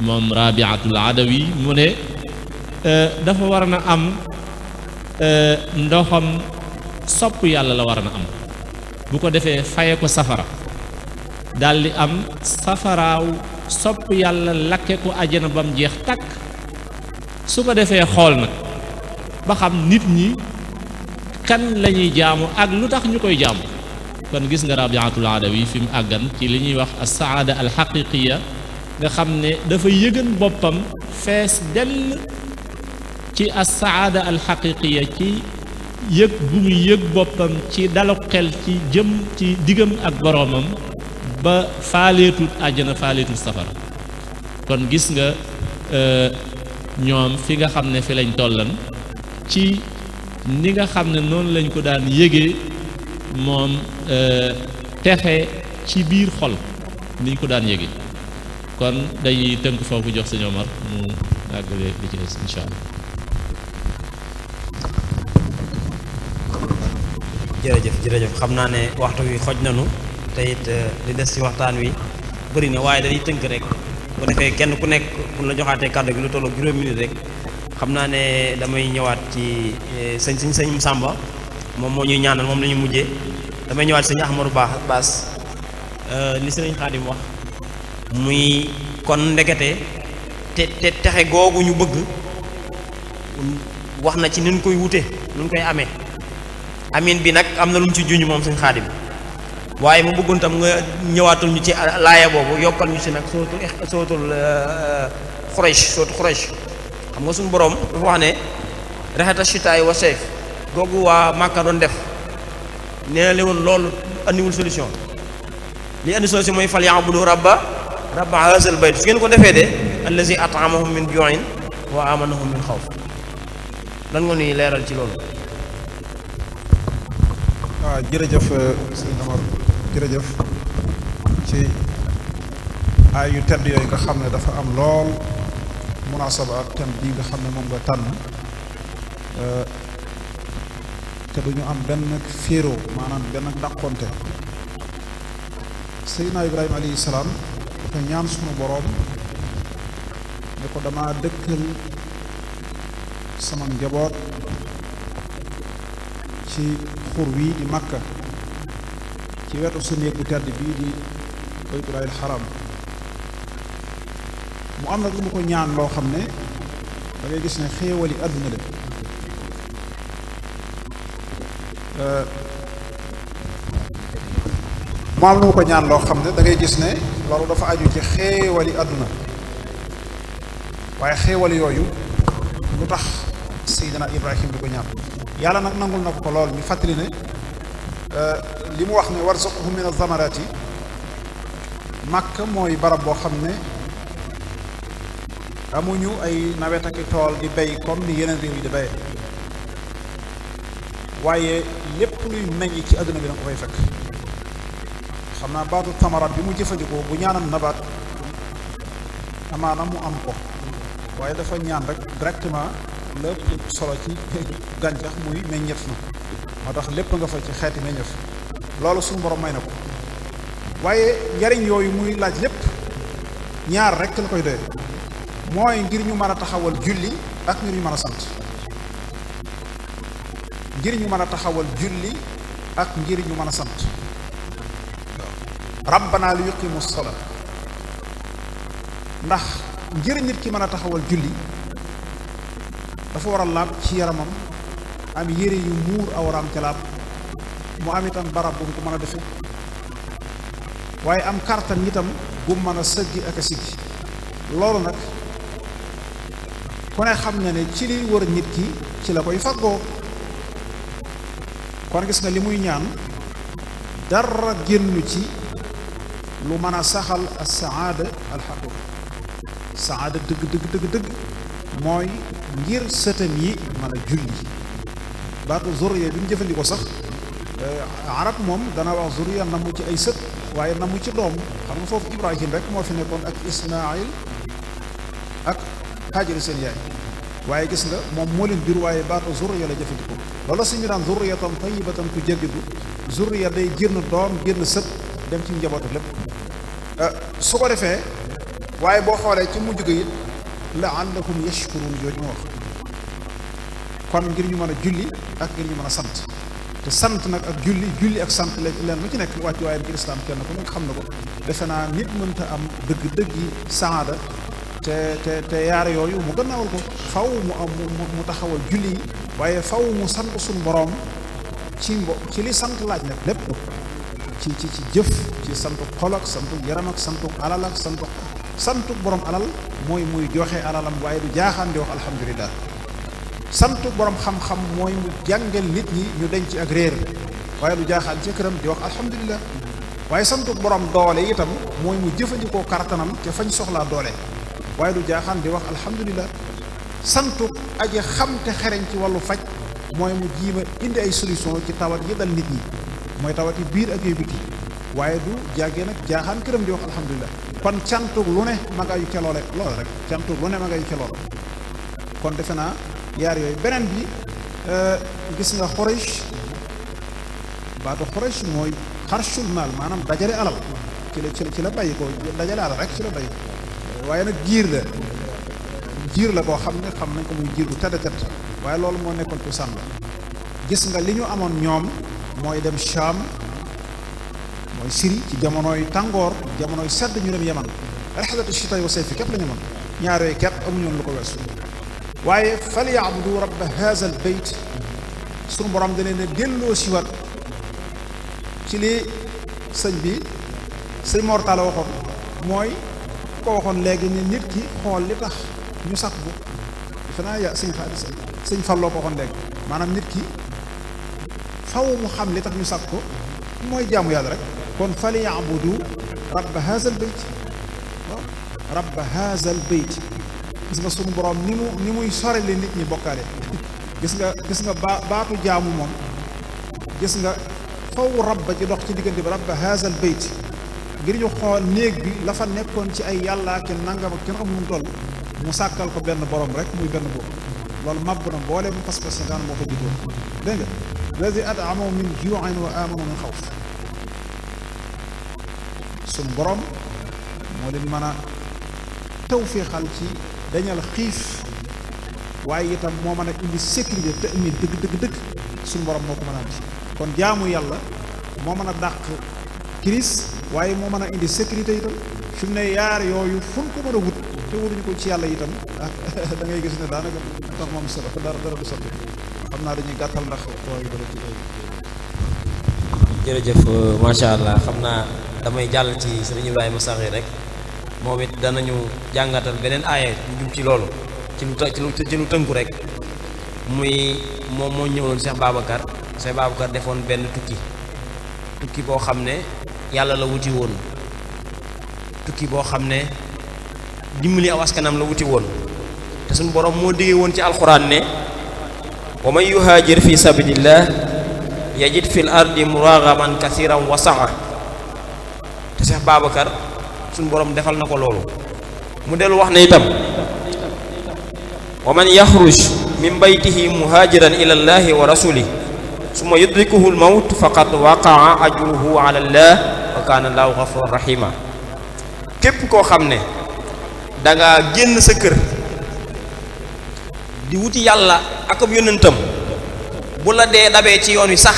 moom Rabiatul Adawi mu ne dafa war na am ndoxam sopp yàlla la war na am bu ko defee faye ko safara daldi am safaraaw sopp yàlla lakke ko àjjana ba mu jeex takk su ko defee xool nag ba xam nit ñi kan la ñuy jaamu ak lu tax ñu koy jaamu kon gis nga Rabiatul Adawi fi mu àggan ci li ñuy wax as-saada al-xaqiqiya nga xam ne dafa yëgan boppam fees dell ci as-saada al-xaqiqiya ci yëg bu mu yëg boppam ci dalu xel ci jëm ci diggam ak boroomam ba faaleetut àjjana faaleetut safara kon gis nga ñoom fi nga xam ne fi lañ tollan ci ni nga xam ne noonu lañ ko daan yëgee moom texe ci biir xol niñ ko daan yëgee kon dañuy tënk foofu jox Sëñ Omar mu àggale li ci des insha allah. jërëjëf xam naa ne waxtu wi xoj nanu te it li des ci waxtaan wi bëri na waaye dañuy tënk rek bu defee kenn ku nekk bu la joxaatee kàddu gi lu tollu juróomi minute rek xam naa ne damay ñëwaat ci sëñ Samba moom moo ñuy ñaanal moom la ñu mujjee damay ñëwaat sëñ Ahmadou Baas li sëñ Xaadim wax muy kon ndekete te texe googu ñu bëgg wax na ci nun koy wute nun koy amee amin bi nag am na lu mu ci juñ moom sëñ Xaadim waaye mu bëggoon tam nga ñëwaatul ñu ci laaya boobu yokkal ñu si nag sootul Xuraysh xam nga suñu boroom dafa wax ne rexeta chitaay wa sayf googu waa Màkka doon def nee na leen loolu andiwul solution li andi solution mooy fal ya'budu rabba haazal bayt su ngeen ko defee de allazi at'amahum min ju'in wa amanahum min xawf lan nga nuy leeral ci loolu. waaw jërëjëf sëñ Omar jërëjëf ci ay yu tedd yooyu nga xam ne dafa am lool munaasaba ak thème bii nga xam ne moom nga tànn te duñu am benn féeroo maanaam benn dàqonte. Seydina Ibrahima alayhi salaam dafa ñaan sunu boroom ne ko dama dëkkal sama njaboot ci xur wii di Makka ci wetu sa néeg bu tedd bii di baytullaahil xaram mu am nag lu mu ko ñaan loo xam ne da ngay gis ne xéewali àdduna la mu am lu mu ko ñaan loo xam ne da ngay gis ne loolu dafa aju ci xéewali àdduna waaye xéewali yooyu lu tax Seydina Ibrahim di ko ñaan yàlla nag nangul na ko lool ñu fàttali ne li mu wax ne warzuqhum min az-zamarati Makka mooy barab boo xam ne amuñu ay nawet ak tool di bay comme ni yeneen réew yi di bayee, waaye lépp luy meññ ci àdduna bi da nga ko fay fekk. xam naa baatu tamaraat bi mu jëfandikoo bu ñaanam nabaat amaana mu am ko, waaye dafa ñaan rek directement lépp solo ci gàncax muy meññeef na, moo tax lépp nga fa ci xeeti meññeef, loolu suñu borom may na ko. waaye njariñ yooyu muy laaj lépp ñaar rek la koy doye, mooy ngir ñu mën a taxawal julli ak ngir ñu mën a sant. ngir ñu mën a taxawal julli ak ngir ñu mën a sant. rabbana li yuqimu salaa, ndax ngir nit ki mën a taxawal julli dafa war a laab ci yaramam, am yére yu muur awraam ca laab, mu am itam barab bu mu ko mën a defe, waaye am kartan itam bu mu mën a sëggi ak a siggi. loolu nag ku ne xam na ne ci li wër nit ki ci la koy faggoo. kon gis nga li muy ñaan dara génn ci lu mën a saxal as saada al xaqiqa. saada dëgg mooy ngir sëtam yi mën a julli. baatu zurriya bi mu jëfandikoo sax arab moom dana wax zurriya namu ci ay sët, waaye namu ci doom. xam nga foofu Ibrahim rek moo fi nekkoon ak Ismaayil ak Haajara seen yaay, waaye gis nga moom moo leen jur, waaye baatu zurriya la jëfandikoo. loolu suñu daan zurriyatan tayyibatan tujaddidu, zurriya day génn doom génn sët dem ci njabootu lépp. su ko defee waaye boo xoolee ci mujj ga it la'allahum yashkurun jooju ma wax, kon ngir ñu mën a julli ak ngir ñu mën a sant. te sant nag ak julli ak sant leen lu ci nekk wàccu waayam ci lislaam kenn ku nekk xam na ko. defe naa nit mënta am dëgg yi saada te yaar yooyu mu gannaawal ko. faw mu am mu taxawal julli yi, waaye faw mu sant suñu boroom ci li sant laaj nag lépp ci jëf, ci santu xol ak santu yaram ak santu alal ak santu borom alal mooy muy joxe alalam, waaye du jaaxaan di wax alhamdulilah. santu borom xam-xam mooy mu jàngal nit ñi ñu denc ak réer, waaye du jaaxaan ci këram di wax alhamdulilah. waaye santu borom doole itam mooy mu jëfandikoo kartanam te fañ soxlaa doole, waaye du jaaxaan di wax alhamdulilah. santu aji xam te xereñ ci wàllu faj mooy mu jiima indi ay solution ci tawat yi dal nit ñi, mooy tawat yi biir ak yu biti, waaye du jàggee nag jaaxaan këram di wax alhamdulilah. kon cantug lu ne ma nga yu ca loole rek, cantug lu ne ma nga yu ca loole. kon defe naa yaar yooyu. beneen bi gis nga Quraysh, baatu Quraysh mooy xarshul maal, maanaam dajale alal ci la bàyyi ko, dajale alal rek ci la bàyyi ko. waaye nag giir la koo xam ne xam nañ ko muy giir bu tedd, waaye loolu moo nekkoon ci sànn. gis nga li ñu amoon ñoom mooy dem Sham, mooy Syrie ci jamonoy tàngoor, jamonoy sedd ñu dem Yaman. rihlat ash-shitaa'i wa sayfi képp la ñu mën, ñaar yooyu képp amuñoon lu ko weesu. waaye falyabudu rabba haza al bayt, sunu borom da leen a delloo siwaat ci li sëñ Mortala waxoon, mooy ko waxoon léegi ni nit ki xool li tax ñu sàkk bu defe naa sëñ Falloo ko waxoon léegi, maanaam nit ki faw mu xam li tax ñu sàkk ko mooy jaamu yàlla rek. kon falyabudu rabba haza al bayt, waaw rabba haza al bayt. gis nga sunu borom ni muy sorele nit ñi bokkaale. gis nga baatu jaamu moom, gis nga faw rabba ci dox ci diggante bi rabba haazal bayt, ngir ñu xool néeg bi la fa nekkoon ci ay yàllaa ke nangam ak kenn xamul nu mu toll, mu sàkkal ko benn borom rek muy benn boobu. loolu màbb na boole mu pas-pas yi daan moo ko juddoo. dégg nga lazi at'amahum min juu'in wa aamanahum min xawf. sunu borom moo leen mën a tawféexal ci dañal xiif, waaye itam moo mën a indi sécurité te indi dëgg suñu borom moo ko mën a andi. kon jaamu yàlla moo mën a dàq crise, waaye moo mën a indi sécurité itam. fi mu ne yaar yooyu fu ñu ko mën a wut te wutuñu ko ci yàlla itam da ngay gis ne daanaka tax moom solo dara du sotti. xam naa dañuy gàttal ndax waaye dara ci jërëjëf macha allah. xam naa damay jàll ci sëriñ Ibrahima Sakhi rek, moom it danañu jàngatal beneen aaya ñu jub ci loolu ci lu tënku rek. muy moom moo ñëwoon Cheikh Babacar defoon benn tukki boo xam ne yàlla la wuti woon. tukki boo xam ne dimbali aw askanam la wuti woon te suñu borom moo digee woon ci alxuraan ne wa man yuhaajir fi sabilillah yajid fil ardi muragaman kathiran wa sa'a te Cheikh Babacar suñu borom defal na ko loolu mu dellu wax ne itam wa man yaxruj min baytihi muhaajiran ila llahi wa rasulih summa yudrikuhu lmawt faqad waqaa ajruhu ala llah wa kaana allahu gafuran rahima képp koo xam ne danga génn sa kër di wuti yàlla ak ab yónnentam bu la dee dabee ci yoon wi sax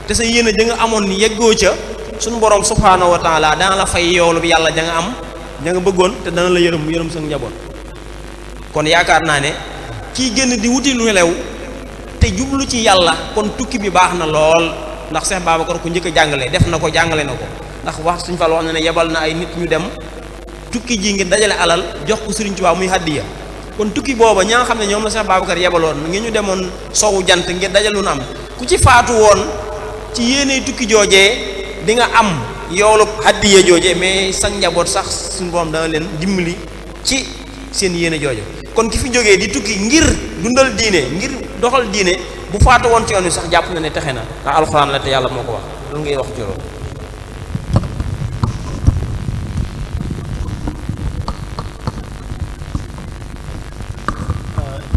te sa yéene ja nga amoon ni yeggoo ca suñu borom subhaanahu wa taala dana la fay yoolu bi yàlla ja nga am ja nga bëggoon te dana la yërëm sa njaboot kon yaakaar naa ne kii génn di wuti lu lew te jublu ci yàlla kon tukki bi baax na lool ndax Cheikh Babacar ku njëkk a jàngale def na ko jàngale na ko ndax wax suñ fal wax na ne yebal na ay nit ñu dem tukki ji ngir dajale alal jox ko Sëriñ Tuubaa muy hàddiya kon tukki booba ña nga xam ne ñoom la Cheikh Babacar yebaloon ngi ñu demoon sowu jant ngir dajalu na am ku ci faatu woon ci yéene tukki joojee di nga am yoolu hàddiya joojee mais sa njaboot sax suñu borom dana leen dimbali ci seen yéene jooju kon ki fi jógee di tukki ngir dundal diine ngir doxal diine bu faatu woon ci yoon wi sax jàpp na ne texe na ndax alxuraan la te yàlla moo ko wax loolu ngay wax ci loolu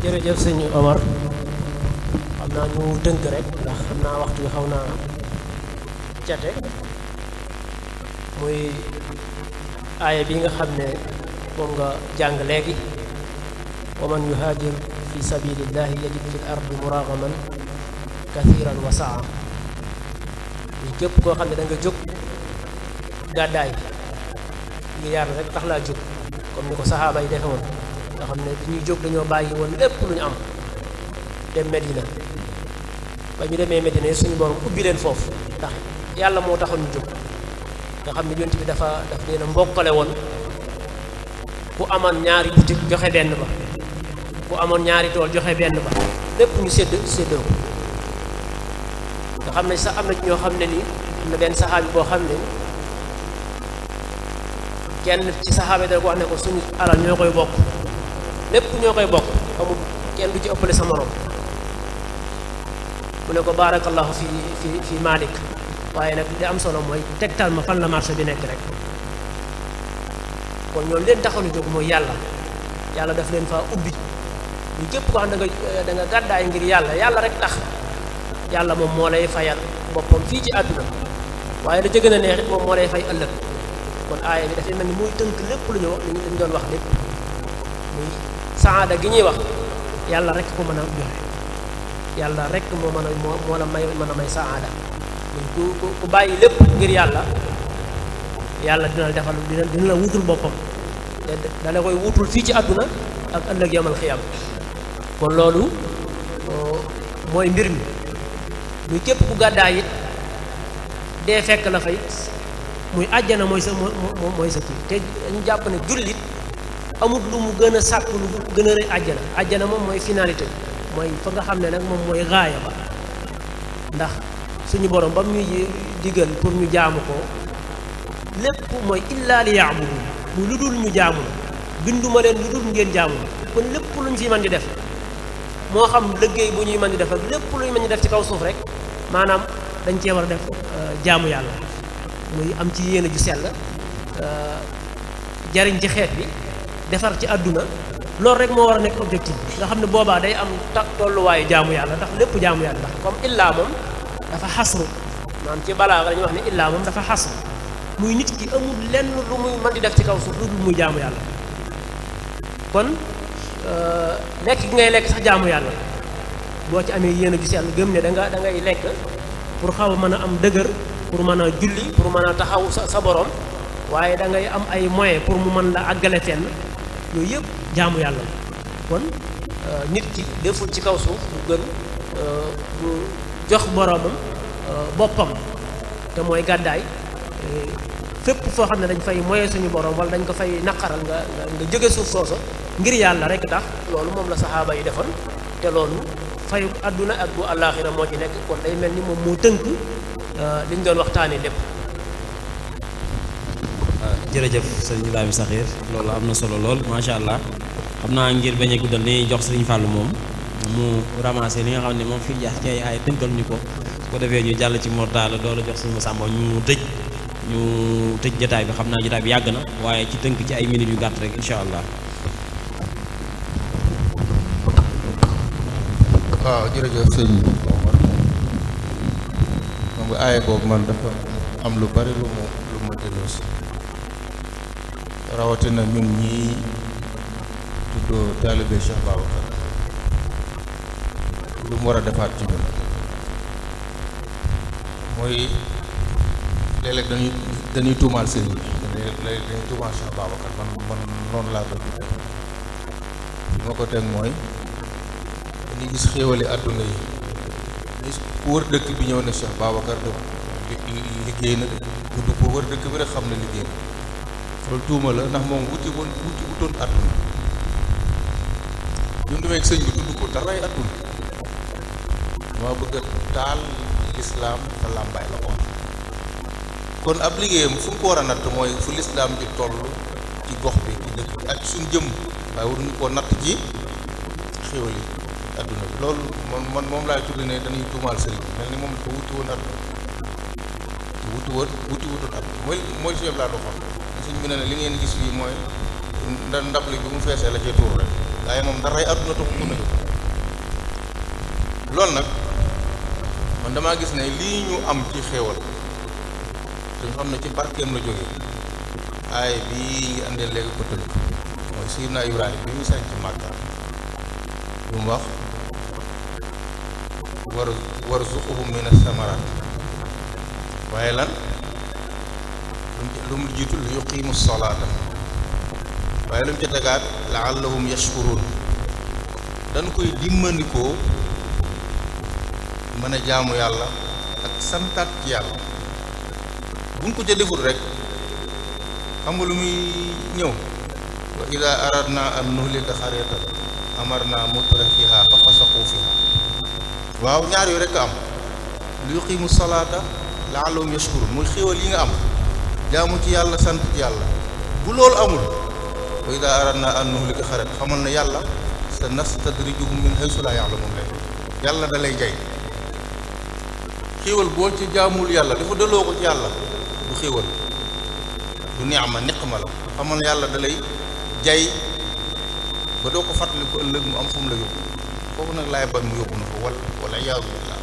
jërëjëf sëñ Omar xam naa ñu tënk rek ndax xam naa waxtu bi xaw naa cate muy aaya bi nga xam ne moom nga jàng léegi wa man yuhaajir fi sabilillahi yajid fil ardi muragaman kathiran wa saa ñu képp koo xam ne da nga jóg gàddaay ngir yàlla rek tax laa jóg comme ni ko saxaaba yi defe woon nga xam ne bi ñuy jóg dañoo bàyyi woon lépp lu ñu am dem Medina ba ñu demee Medina suñu borom ubbi leen foofu ndax yàlla moo taxoon ñu jóg nga xam ne yonent bi daf leen a mbokkale woon ku amoon ñaari boutique joxe benn ba ku amoon ñaari tool joxe benn ba lépp ñu séddoo nga xam ne sax am na ñoo xam ne ni am na benn saxaabi boo xam ne kenn ci saxaabi da ko wax ne ko suñu alal ñoo koy bokk lépp ñoo koy bokk amul kenn du ci ëppale sa morom mu ne ko baarakallahu fi Malik waaye nag li am solo mooy tegtal ma fan la marché bi nekk rek kon ñoom leen taxaw jóg mooy yàlla daf leen faa ubbi ñu képp ko xam da nga gàddaay ngir yàlla rek tax yàlla moom moo lay fayal boppam fii ci àdduna waaye la ca gën a neex it moom moo lay fay ëllëg kon aaya bi dafay mel ni muy tënk lépp lu ñu wax li ñu doon wax lépp muy saada gi ñuy wax yàlla rek ko mën a joxe yàlla rek moo mën a moo la mën a may saada muy ku bàyyi lépp ngir yàlla dina la defal dina la wutul boppam te dala koy wutul fii ci àdduna ak ëllëg yamal xiyam kon loolu mooy mbir mi muy képp ku gàddaay it dee fekk la fa it muy àjjana mooy sa kii te dañu jàpp ne jullit amul lu mu gën a sàkk lu gën a rëy àjjana moom mooy finalité mooy fa nga xam ne nag moom mooy gaaya ba ndax suñu borom ba mu ñuy digal pour ñu jaamu ko lépp mooy illaa li ya'budu mu lu dul ñu jaamu binduma leen lu dul ngeen jaamu kon lépp lu ñu fi mën di def moo xam liggéey bu ñuy mën di def ak lépp lu ñu mën di def ci kaw suuf rek maanaam dañ cee war a def jaamu yàlla muy am ci yéene ju sell jariñ ci xeet bi defar ci àdduna loolu rek moo war a nekk objectif bi nga xam ne boobaa day am tolluwaayu jaamu yàlla ndax lépp jaamu yàlla ndax comme illaa moom dafa xasru maanaam ci balaa dañuy wax ne illaa moom dafa xasru muy nit ki amul lenn lu muy mën di def ci kaw suuf lu dul muy jaamu yàlla kon lekk gi ngay lekk sax jaamu yàlla boo ci amee yéene ju sell gëm ne da ngay lekk pour xaw a mën a am dëgër pour mën a julli pour mën a taxaw sa borom waaye da ngay am ay moyens pour mu mën la àggale fenn yooyu yëpp jaamu yàlla kon nit ki deful ci kaw suuf lu gën bu jox boromam boppam te mooy gàddaay fépp foo xam ne dañ fay moye suñu borom wala dañ ko fay naqaral nga jóge suuf soosa ngir yàlla rek tax loolu moom la saxaaba yi defoon te loolu fayu àdduna ak bu àllaaxira moo ci nekk kon day mel ni moom moo tënk liñ doon waxtaanee lépp. jërëjëf sëriñ Ibrahima Sakhir loolu am na solo lool macha allah xam naa ngir bañ a guddal dañuy jox sëriñ Fallou moom mu ramassé li nga xam ne moom fi jaar ci ay tënkal ñu ko su ko defee ñu jàll ci mortala doolu jox sëriñ Massamba ñu tëj jotaay bi xam naa jotaay bi yàgg na waaye ci tënk ci ay minutes yu gàtt rek incha allah. waaw jërëjëf sëñ Omar xam nga aaye boobu man dafa am lu bari lu ma delloosi rawatina ñun ñii tuddoo taalibe Cheikh Babacar lu mu war a defaat ci ñun mooy léeg-léeg dañuy tuumaal sëñ bi léeg-léeg dañuy tuumaal Cheikh Babacar man noonu laa ko tuddee li ma ko teg mooy dañuy gis xéewali àdduna yi gis ku wër dëkk bi ñëw ne Cheikh Babacar de liggéey na de gudd ko wër dëkk bi rek xam ne liggéey na loolu tuuma la ndax moom wutoon àdduna bi mu demee ak sëñ bi tudd ko daray àdduna maa bëgg a taal lislaam te làmbaay la ko kon ab liggéeyam fu mu ko war a natt mooy fu lislaam ji toll ci gox bi ci dëkk bi ak suñ jëm waaye waruñu koo natt ci xéwal yi adduna bi loolu man moom laay tudd ne dañuy tuumaal sëriñ bi mel ni moom dafa wuti woon adduna wuti wutoon adduna mooy suñu laa doxoon suñ bi ne li ngeen gis fii mooy ndab li bi mu feesee la cee tuur rek waaye moom daray adduna taxu ko na jóg loolu nag man damaa gis ne lii ñu am ci xéewal dañu xam ne ci barkeem la jógee aay bii ngi andee léegi ko tënk mooy Sayyidina Ibrahima bi mu sañ ci Màkka lu mu wax warzuqhum mina samaraat waaye lan lu mu jiitu li yuqiimu salaata waaye lu mu ca tegaat laallahum yashkuruun dañ koy dimmandikoo mën a jaamu yàlla ak santaat ci yàlla buñ ko ca deful rek xam nga lu muy ñëw wa ida aradna an nuhlika xaryatan amarna mutra fiha fa fasaqu fiha waaw ñaar yooyu rek am lu yuqimu salaata la'allahum yashkurun muy xéwal yi nga am jaamu ci yàlla sant ci yàlla bu loolu amul wa ida aradna an nuhlika xaryatan xamal na yàlla sa nastadrijuhum min haysu la ya'lamun lay yàlla da lay jay xéwal boo ci jaamul yàlla dafa delloo ko ci yàlla du xéwal du ni'ma niqma la xamal na yàlla da lay jay ba doo ko fàttali ko ëllëg mu am fu mu la yóbbu foofu nag laay bañ mu yóbbu na ko wala iyaazu billah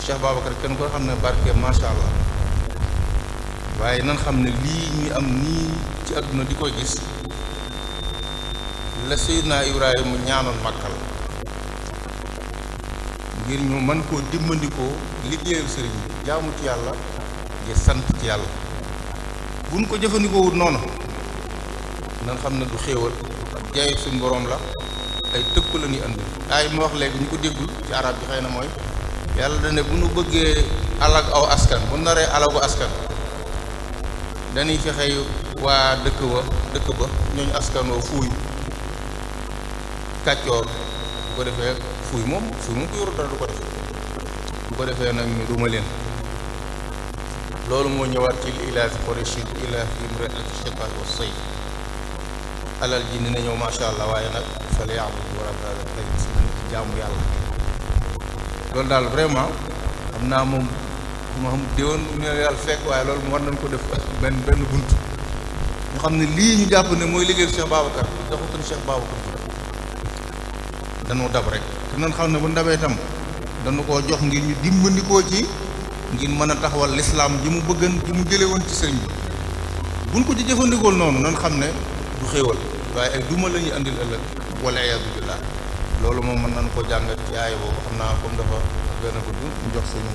Cheikh Babacar kenn ko xam ne barke macha allah waaye nan xam ne lii ñuy am nii ci àdduna di koy gis la Seydina Ibrahima ñaanoon Màkkal ngir ñu mën koo dimbandikoo liggéeyal sëriñ bi jaamu ci yàlla ngir sant ci yàlla buñ ko jëfandikoo wut noonu nan xam ne du xéewal jaay suñ boroom la ay tëkku la ñuy andi ay ma wax léegi ñu ko déggul ci arab bi xëy na mooy yàlla da ne bu nu bëggee alag aw askan bu naree alagu askan dañuy fexe waa dëkk ba ñooñu askan woo fuuy kàccoor bu ko defee fuuy moom ko yoru dara du ko def bu ko defee nag ñu duma leen loolu moo ñëwaat ci ilaafi Qurayshin ilaafi imra'ati shaqaa wa sayf alal ji dina ñëw macha allah waaye nag fal ya'budu rabba haadal bayt jaamu yàlla loolu daal vraiment xam naa moom ma xam déwoon ne yàlla fekk waaye loolu war nañ ko def benn bunt ñu xam ne lii ñu jàpp ne mooy liggéey Cheikh Babacar doxutoon Cheikh Babacar dañoo dab rek te nan xam ne bu ndabee tam dañu koo jox ngir ñu dimbandikoo ci ngir mën a taxawal lislaam ji mu bëggan ji mu jële woon ci sëriñ bi buñ ko ci jëfandikool noonu nan xam ne du xéewal waaye ay duma la ñuy andil ëllëg wala iyaadu billah loolu moom mën nañ ko jàngat ci aaya boobu xam naa comme dafa gën a gudd ñu jox suñu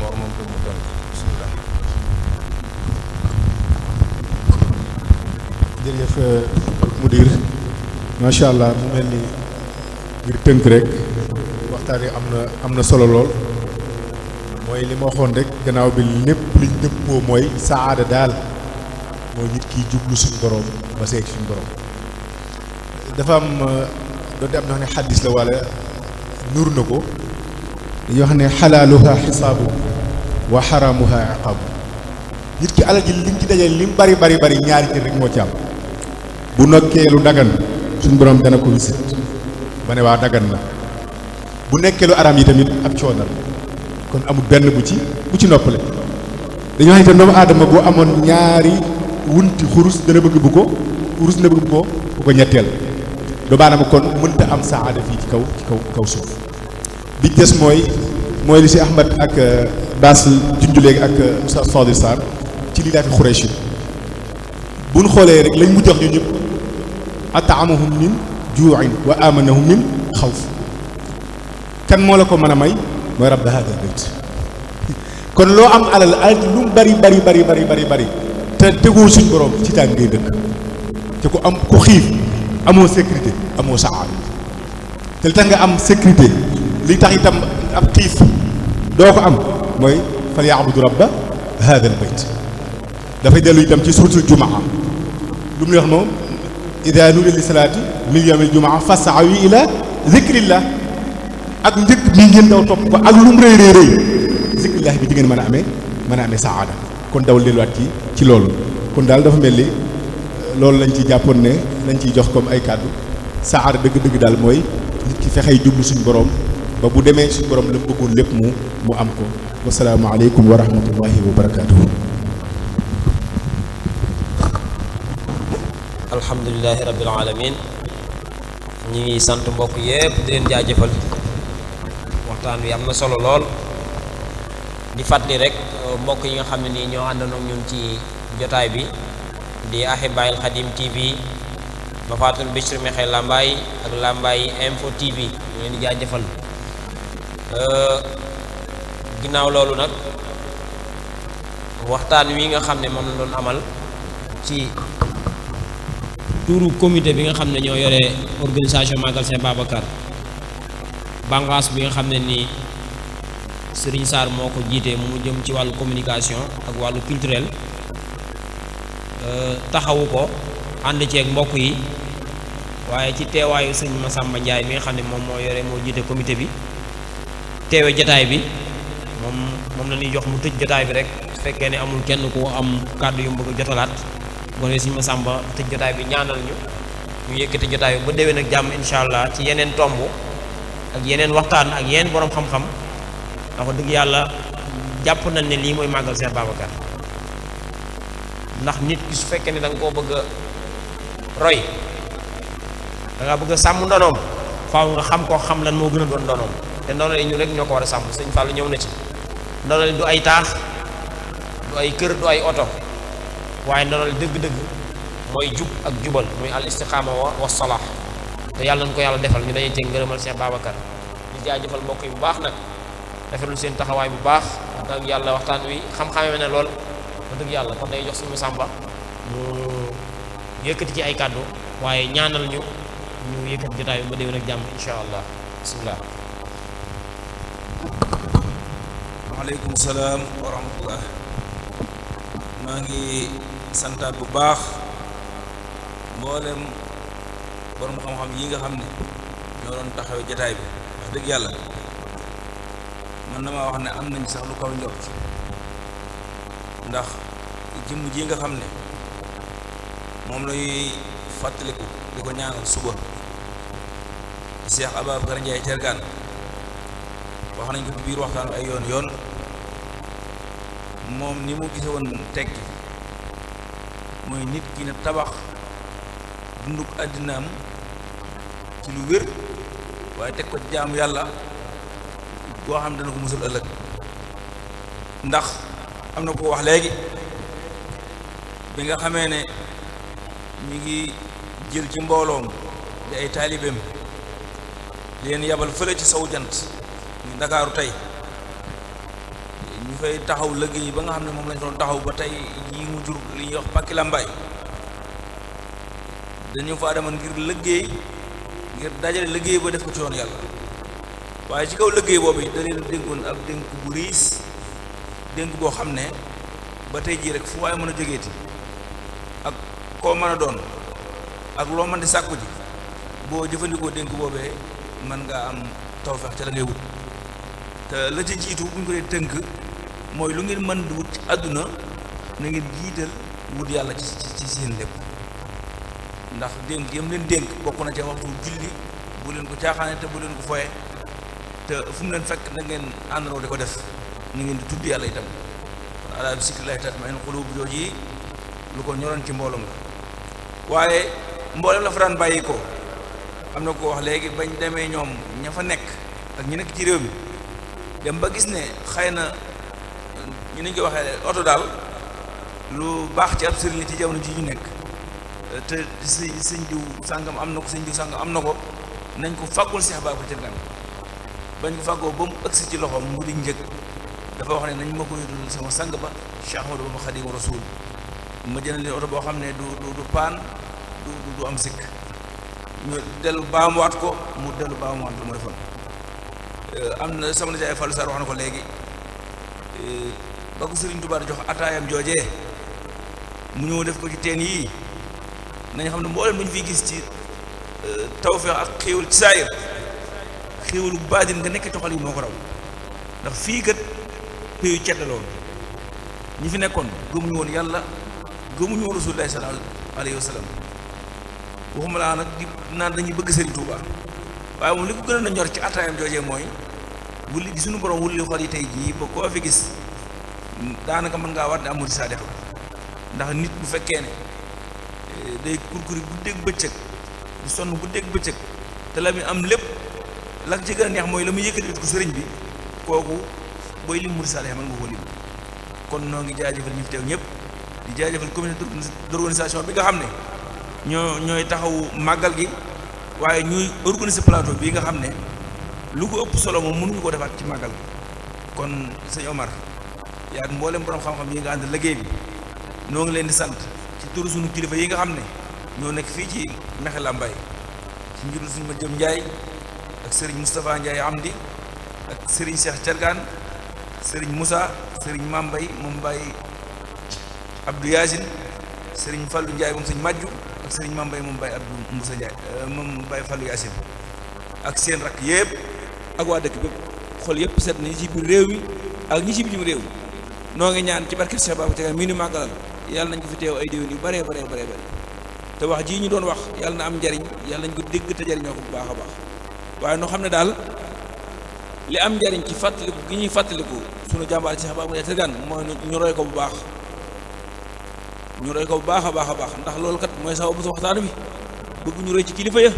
Mor moom tam mu doon bismillah. jërëjëf mudir macha allah mu mel ni ngir tënk rek waxtaan yi am na solo lool mooy li ma waxoon rek gannaaw bi lépp liñ dëppoo mooy saada daal mooy nit kiy jublu suñu borom ba seeg suñu borom dafa am doonte am na xam ne xaddis la wala nur na ko dañuy wax ne xalaaluha xisaabu wa xaraamuha iqaabu nit ki alal ji liñ ci dajale lim bari bari bari ñaari cër rek moo ci am bu nokkee lu dagan suñ borom dana ko wisit ba ne waa dagan na bu nekkee lu araam yi tamit ab coonal kon amul benn bu ci noppale dañoo xam itam doomu aadama boo amoon ñaari wunti xurus dana bëgg bu ko xurus dana bëgg bu ko ñetteel doomu aadama kon mënta am saada fii ci kaw suuf bi des mooy li si Ahmad ak Baas junj léegi ak Oustaz Fadil Sarr ci lii laa fi Xuraysh bu ñu xoolee rek lañ mu jox ñu ñëpp ataamahum min juu'in wa amanahum min xawf kan moo la ko mën a may mooy rabb haadal bayt kon loo am alal lu mu bari te teguwul suñ borom ci tàng ngay dëkk te ku xiif amoo sécurité amoo saada te li tax nga am sécurité li tax itam ab xiif doo ko am mooy fal ya'budu rabba haadal bayt dafay dellu itam ci suratul jumaa lu mu wax moom idaa nuudiya li salaati min yawmil jumaa fas'aw ila zikrillah ak njëkk mi ngeen daw topp ko ak lu mu rëy zikrillah bi di ngeen mën a amee saada kon daw delluwaat ci loolu kon daal dafa mel ni loolu lañ ci jàppoon ne lañ ciy jox comme ay kàddu saada dëgg-dëgg daal mooy nit ki fexey jublu suñu borom ba bu demee suñu borom la mu bëggoon lépp mu am ko wasalaamu aleykum wa rahmatullahi wa barakaatuhu. alhamdulilahi rabbil alamin ñi ngi sant mbokk yépp di leen jaajëfal waxtaan wi am na solo lool di fàttali rek mbokk yi nga xam ne nii ñoo àndandoo ak ñun ci jotaay bi di Ahibaahil Khadim TV Mafatul Bichri Mexe Lambaye ak Lambaye Info TV ñu leen di jaajëfal ginnaaw loolu nag waxtaan wi nga xam ne moom la doon amal ci tuuru comité bi nga xam ne ñoo yore organisation Magal Sëñ Babacar bànqaas bi nga xam ne nii Serigne Sarr moo ko jiite mu jëm ci wàllu communication ak wàllu culturel taxawu ko ànd ceeg mbokk yi waaye ci teewaayu sëñ Massamba Ndiaye mi nga xam ne moom moo jiite comité bi teewe jotaay bi moom la ñuy jox mu tëj jotaay bi rek su fekkee ne amul kenn ku am kàddu yu mu bëgg a jotalaat boo nee sëñ Massamba tëj jotaay bi ñaanal ñu yëkkati jotaay bi ba déwén ak jàmm incha allah ci yeneen tomb ak yeneen waxtaan ak yeneen borom xam-xam ndax dëgg yàlla jàpp nañ ne lii mooy màggal Sëñ Babacar ndax nit ki su fekkee ne da nga koo bëgg a roy da nga bëgg a sàmm ndonoom faaw nga xam koo xam lan moo gën a doon ndonoom te ndono yi ñu rek ñoo ko war a sàmm sëñ Fallou ñëw na ci ndono li du ay taax du ay kër du ay oto waaye ndono li dëgg-dëgg mooy jub ak jubal muy al istiqaama wa salaax te yàlla nañ ko yàlla defal ñu dañuy teg ngërëmal Sëñ Babacar di jaajëfal mbokk yi bu baax nag rafetlu seen taxawaay bu baax ak yàlla waxtaan wi xam-xamee na lool ba dëgg yàlla kon day jox suñu Sàmba mu yëkkati ci ay kàddu waaye ñaanal ñu yëkkati jotaay bi ba déwén ak jàmm insha allah bismillah. waaleykum salaam wa rahmatullah. maa ngi santaat bu baax mboolem borom xam-xam yi nga xam ne ñoo doon taxawee jotaay bi wax dëgg yàlla man damaa wax ne am nañ sax lu kaw njort ndax jëmm ji nga xam ne moom lay fàttaliku di ko ñaanal suba Cheikh Ababacar Ndiaye Thiergane wax nañ ko ci biir waxtaan bi ay yoon moom ni mu gise woon tekki mooy nit ki na tabax dunduk àddinaam ci lu wér waaye teg ko jaamu yàlla boo xam dana ko musal ëllëg ndax am na ko wax léegi bi nga xamee ne ñu ngi jël ci mbooloom di ay taalibeem leen yabal fële ci sawu jant ñu Ndakaaru tey ñu fay taxaw liggéey ba nga xam ne moom lañ doon taxaw ba tey yi mu jur li ñuy wax Pàkki Lambaay dañu fa demoon ngir liggéey ngir dajale liggéey ba def ko ci yoon yàlla waaye ci kaw liggéey boobu da leen dénkoon ak dénk bu riis dénk boo xam ne ba tey jii rek fu waaye mën a jógeeti ak koo mën a doon ak loo mën di sàkku ji boo jëfandikoo dénk boobee mën ngaa am tawfeex ca la ngay wut te la ci jiitu bu ñu ko dee tënk mooy lu ngeen mën di wut ci àdduna na ngeen jiital wut yàlla ci seen lépp ndax dénk yam leen dénk bokk na ca waxtu julli bu leen ko caaxaane te bu leen ko foye te fu mu leen fekk na ngeen àndandoo di ko def ni ngeen di tudd yàlla itam ala bi sikrillahi tatma'innul qulub jooju yi lu ko ñoroon ci mbooloom la waaye mboolem la fa daan bàyyi ko am na ko wax léegi bañ demee ñoom ña fa nekk ak ñi nekk ci réew mi dem ba gis ne xëy na ñu nañ ko waxee oto daal lu baax ci ab sëriñ ci jamono ji ñu nekk te sëñ diw sàngam am na ko sëñ diw sàngam am na ko nañ ko fàggul Seex Baa ko ca gan bañ ko fàggoo ba mu ëgsi ci loxoom mu di njëg dafa wax ne nañ ma ko yóbbul sama sang ba Cheikh Ahmadou Bamba Xaadimu Rasuul ma jënd leen oto boo xam ne du paan du am sikk ñu dellu baamuwaat ko mu dellu baamuwaat lu mooy fan am na sama nijaay Fallou Sarr wax na ko léegi ba ko Sëriñ Tuubaa jox ataayam joojee mu ñëw def ko ci teen yii nañ xam ne mboolem lu ñu fiy gis ci tawfeex ak xéewal ci saayir xéewalu baatin nga nekk toxal yi moo ko raw ndax fii kat péyu cedd loolu ñi fi nekkoon gëmuñu woon yàlla gëmuñu woon Rasulullaahi sallallaahu alayhi wa sallam waxuma laa nag di naan dañuy bëgg Sëriñ Tuubaa waaye moom li ko gën a ñor ci ataayam joojee mooy wulli gi suñu borom wulli xol yi tey jii ba koo fi gis daanaka mën ngaa war ne amul saa def ndax nit bu fekkee ne day kurkuri guddeeg bëccëg di sonn guddeeg bëccëg te la muy am lépp la ci gën a neex mooy la muy yëkkati ko sëriñ bi kooku booy lim murid saalihiin mën nga ko lim kon noo ngi jaajëfal ñi fi teew ñëpp di jaajëfal communauté d'organisation bi nga xam ne ñooy taxawu màggal gi waaye ñuy organiser plateau bii nga xam ne lu ko ëpp solo moom mënuñu ko defaat ci màggal gi kon sëñ Omar yaa ak mboolem borom xam-xam yi nga ànd liggéey bi noo ngi leen di sant ci turu suñu kilifa yi nga xam ne ñoo nekk fii ci Mekhe Lambaye ci njiitu suñu ma jëm Ndiaye ak Serigne Moustapha Ndiaye Amdi ak Serigne Cheikh Thiergane Serigne Moussa Serigne Mambay moom Baye Abdou Yacine Serigne Fallou Ndiaye moom sëñ Majju ak Serigne Mambay moom Baye Abdou Moussa Ndiaye moom Baye Fallou Yacine ak seen rakk yëpp ak waa dëkk bépp xol yëpp set na ñi ci biir réew mi ak ñi ci bitim réew noo ngi ñaan ci barke Cheikh Baba Thiaga mii nu màggalal yàlla nañ ko fi teew ay déwén yu bare te wax jii ñu doon wax yàlla na am njariñ yàlla nañ ko dégg te jariñoo ko bu baax a baax waaye noo xam ne daal li am njariñ ci fàttaliku gi ñuy fàttaliku sunu jàmbaar ci Cheikh Baba Thiaga mooy ñu roy ko bu baax ñu roy ko bu baax a baax ndax loolu kat mooy sababu sa waxtaan bi bëgg ñu roy ci kilifa ya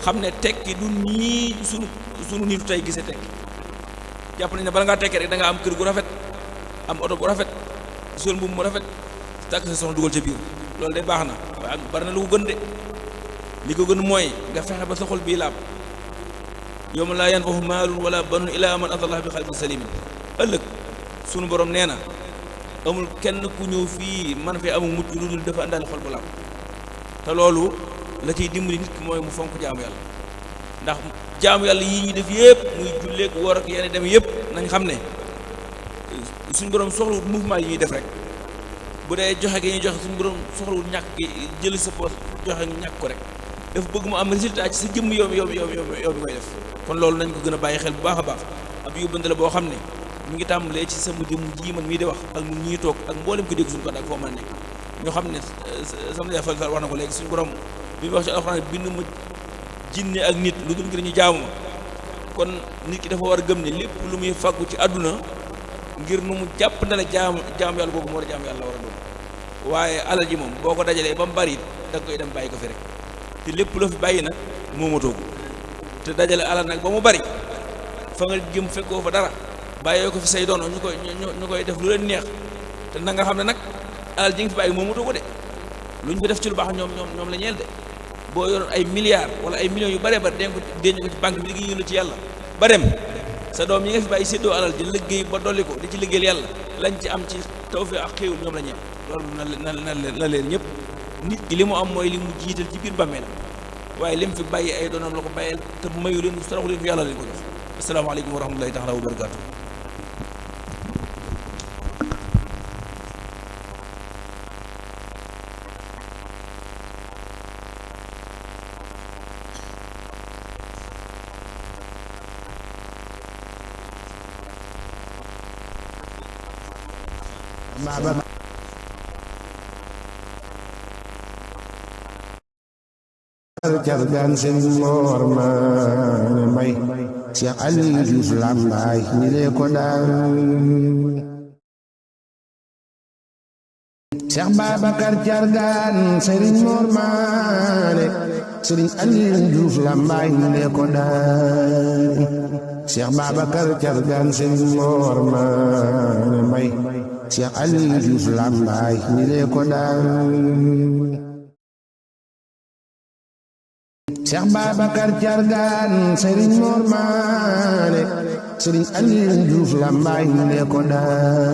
xam ne tekki du nii sunu nitu tey gisee tekki jàpp nañ ne bala ngaa tekki rek da nga am kër gu rafet am oto bu rafet sol mbubb mu rafet tàkk sa soxna dugal ca biir loolu de baax na waaye bari na lu ko gën de li ko gën mooy nga fexe ba sa xol bii laab yawma laa yanfa'u maalun wala banun illaa man ataa Allaha bi qalbin saliim ëllëg sunu borom nee na amul kenn ku ñëw fii man fee amul mucc lu dul dafa àndaale xol bu laab te loolu la ciy dimbali nit ki mooy mu fonk jaamu yàlla ndax jaamu yàlla yii ñuy def yëpp muy julleeg woor ak yeneen dem yëpp nañ xam ne suñu borom soxlawut mouvement yi ñuy def rek bu dee joxe gi ñuy joxe suñu borom soxlawut ñàkk gi jël sa poos joxe ñàkk ko rek dafa bëgg mu am résultat ci sa jëmm yow bi koy def kon loolu nañ ko gën a bàyyi xel bu baax a baax ab yóbbante la boo xam ne mu ngi tàmbalee ci sama jëmm ji man mii di wax ak ñun ñii toog ak mboolem ko dégg suñu kon ak foo mën a nekk ñoo xam ne sama yaay Fall wax na ko léegi suñu borom bi mu wax ci alxuraan bind ma jinne ak nit lu dul ngir ñu jaamu ma kon nit ki dafa war a gëm ne lépp lu muy fàggu ci àdduna ngir nu mu jàpp ndale jaam yàlla boobu moo war a jaam yàlla war a doon waaye alal ji moom boo ko dajalee ba mu bari da nga koy dem bàyyi ko fi rek te lépp loo fi bàyyi nag moomatoo ko te dajale alal nag ba mu bari fa nga jëm fekkoo fa dara bàyyee ko fi say doon ñu koy def lu leen neex te na nga xam ne nag alal ji nga fi bàyyi moomatoo ko de lu ñu fi def ci lu baax ñoom la ñeel de boo yoroon ay milliards wala ay millions yu bare bari den ko denc ko ci banque bi liggéey la ci yàlla ba dem sa doom yi nga fi bàyyi séddoo alal ji liggéey ba dolli ko di ci liggéeyal yàlla lañ ci am ci tawfeex ak xéewal ñoom la ñeel loolu na leen ñëpp nit ki li mu am mooy li mu jiital ci biir bàmmeel waaye lim fi bàyyi ay doonam la ko bàyyeel te mayu leen saraxu leen fi yàlla leen ko jox asalaamaaleykum wa rahmatullahi taala wa barakaatu. Cargaan Sëriñ Moor Maane Mbay Cheikh Aliou Diouf Lambaay ñi lee ko daan Cheikh Babacar Cargaan Sëriñ Moor Maane Sëriñ Aliou Diouf Lambaay ñi lee ko daan Cheikh Babacar Cargaan Sëriñ Moor Maane Mbay Cheikh Aliou Diouf Lambaay ñi lee ko daan Cheikh Babacar Cargaan Sëriñ Moor Maane Sëriñ Aliou Diouf Lambaay ñi lee ko daan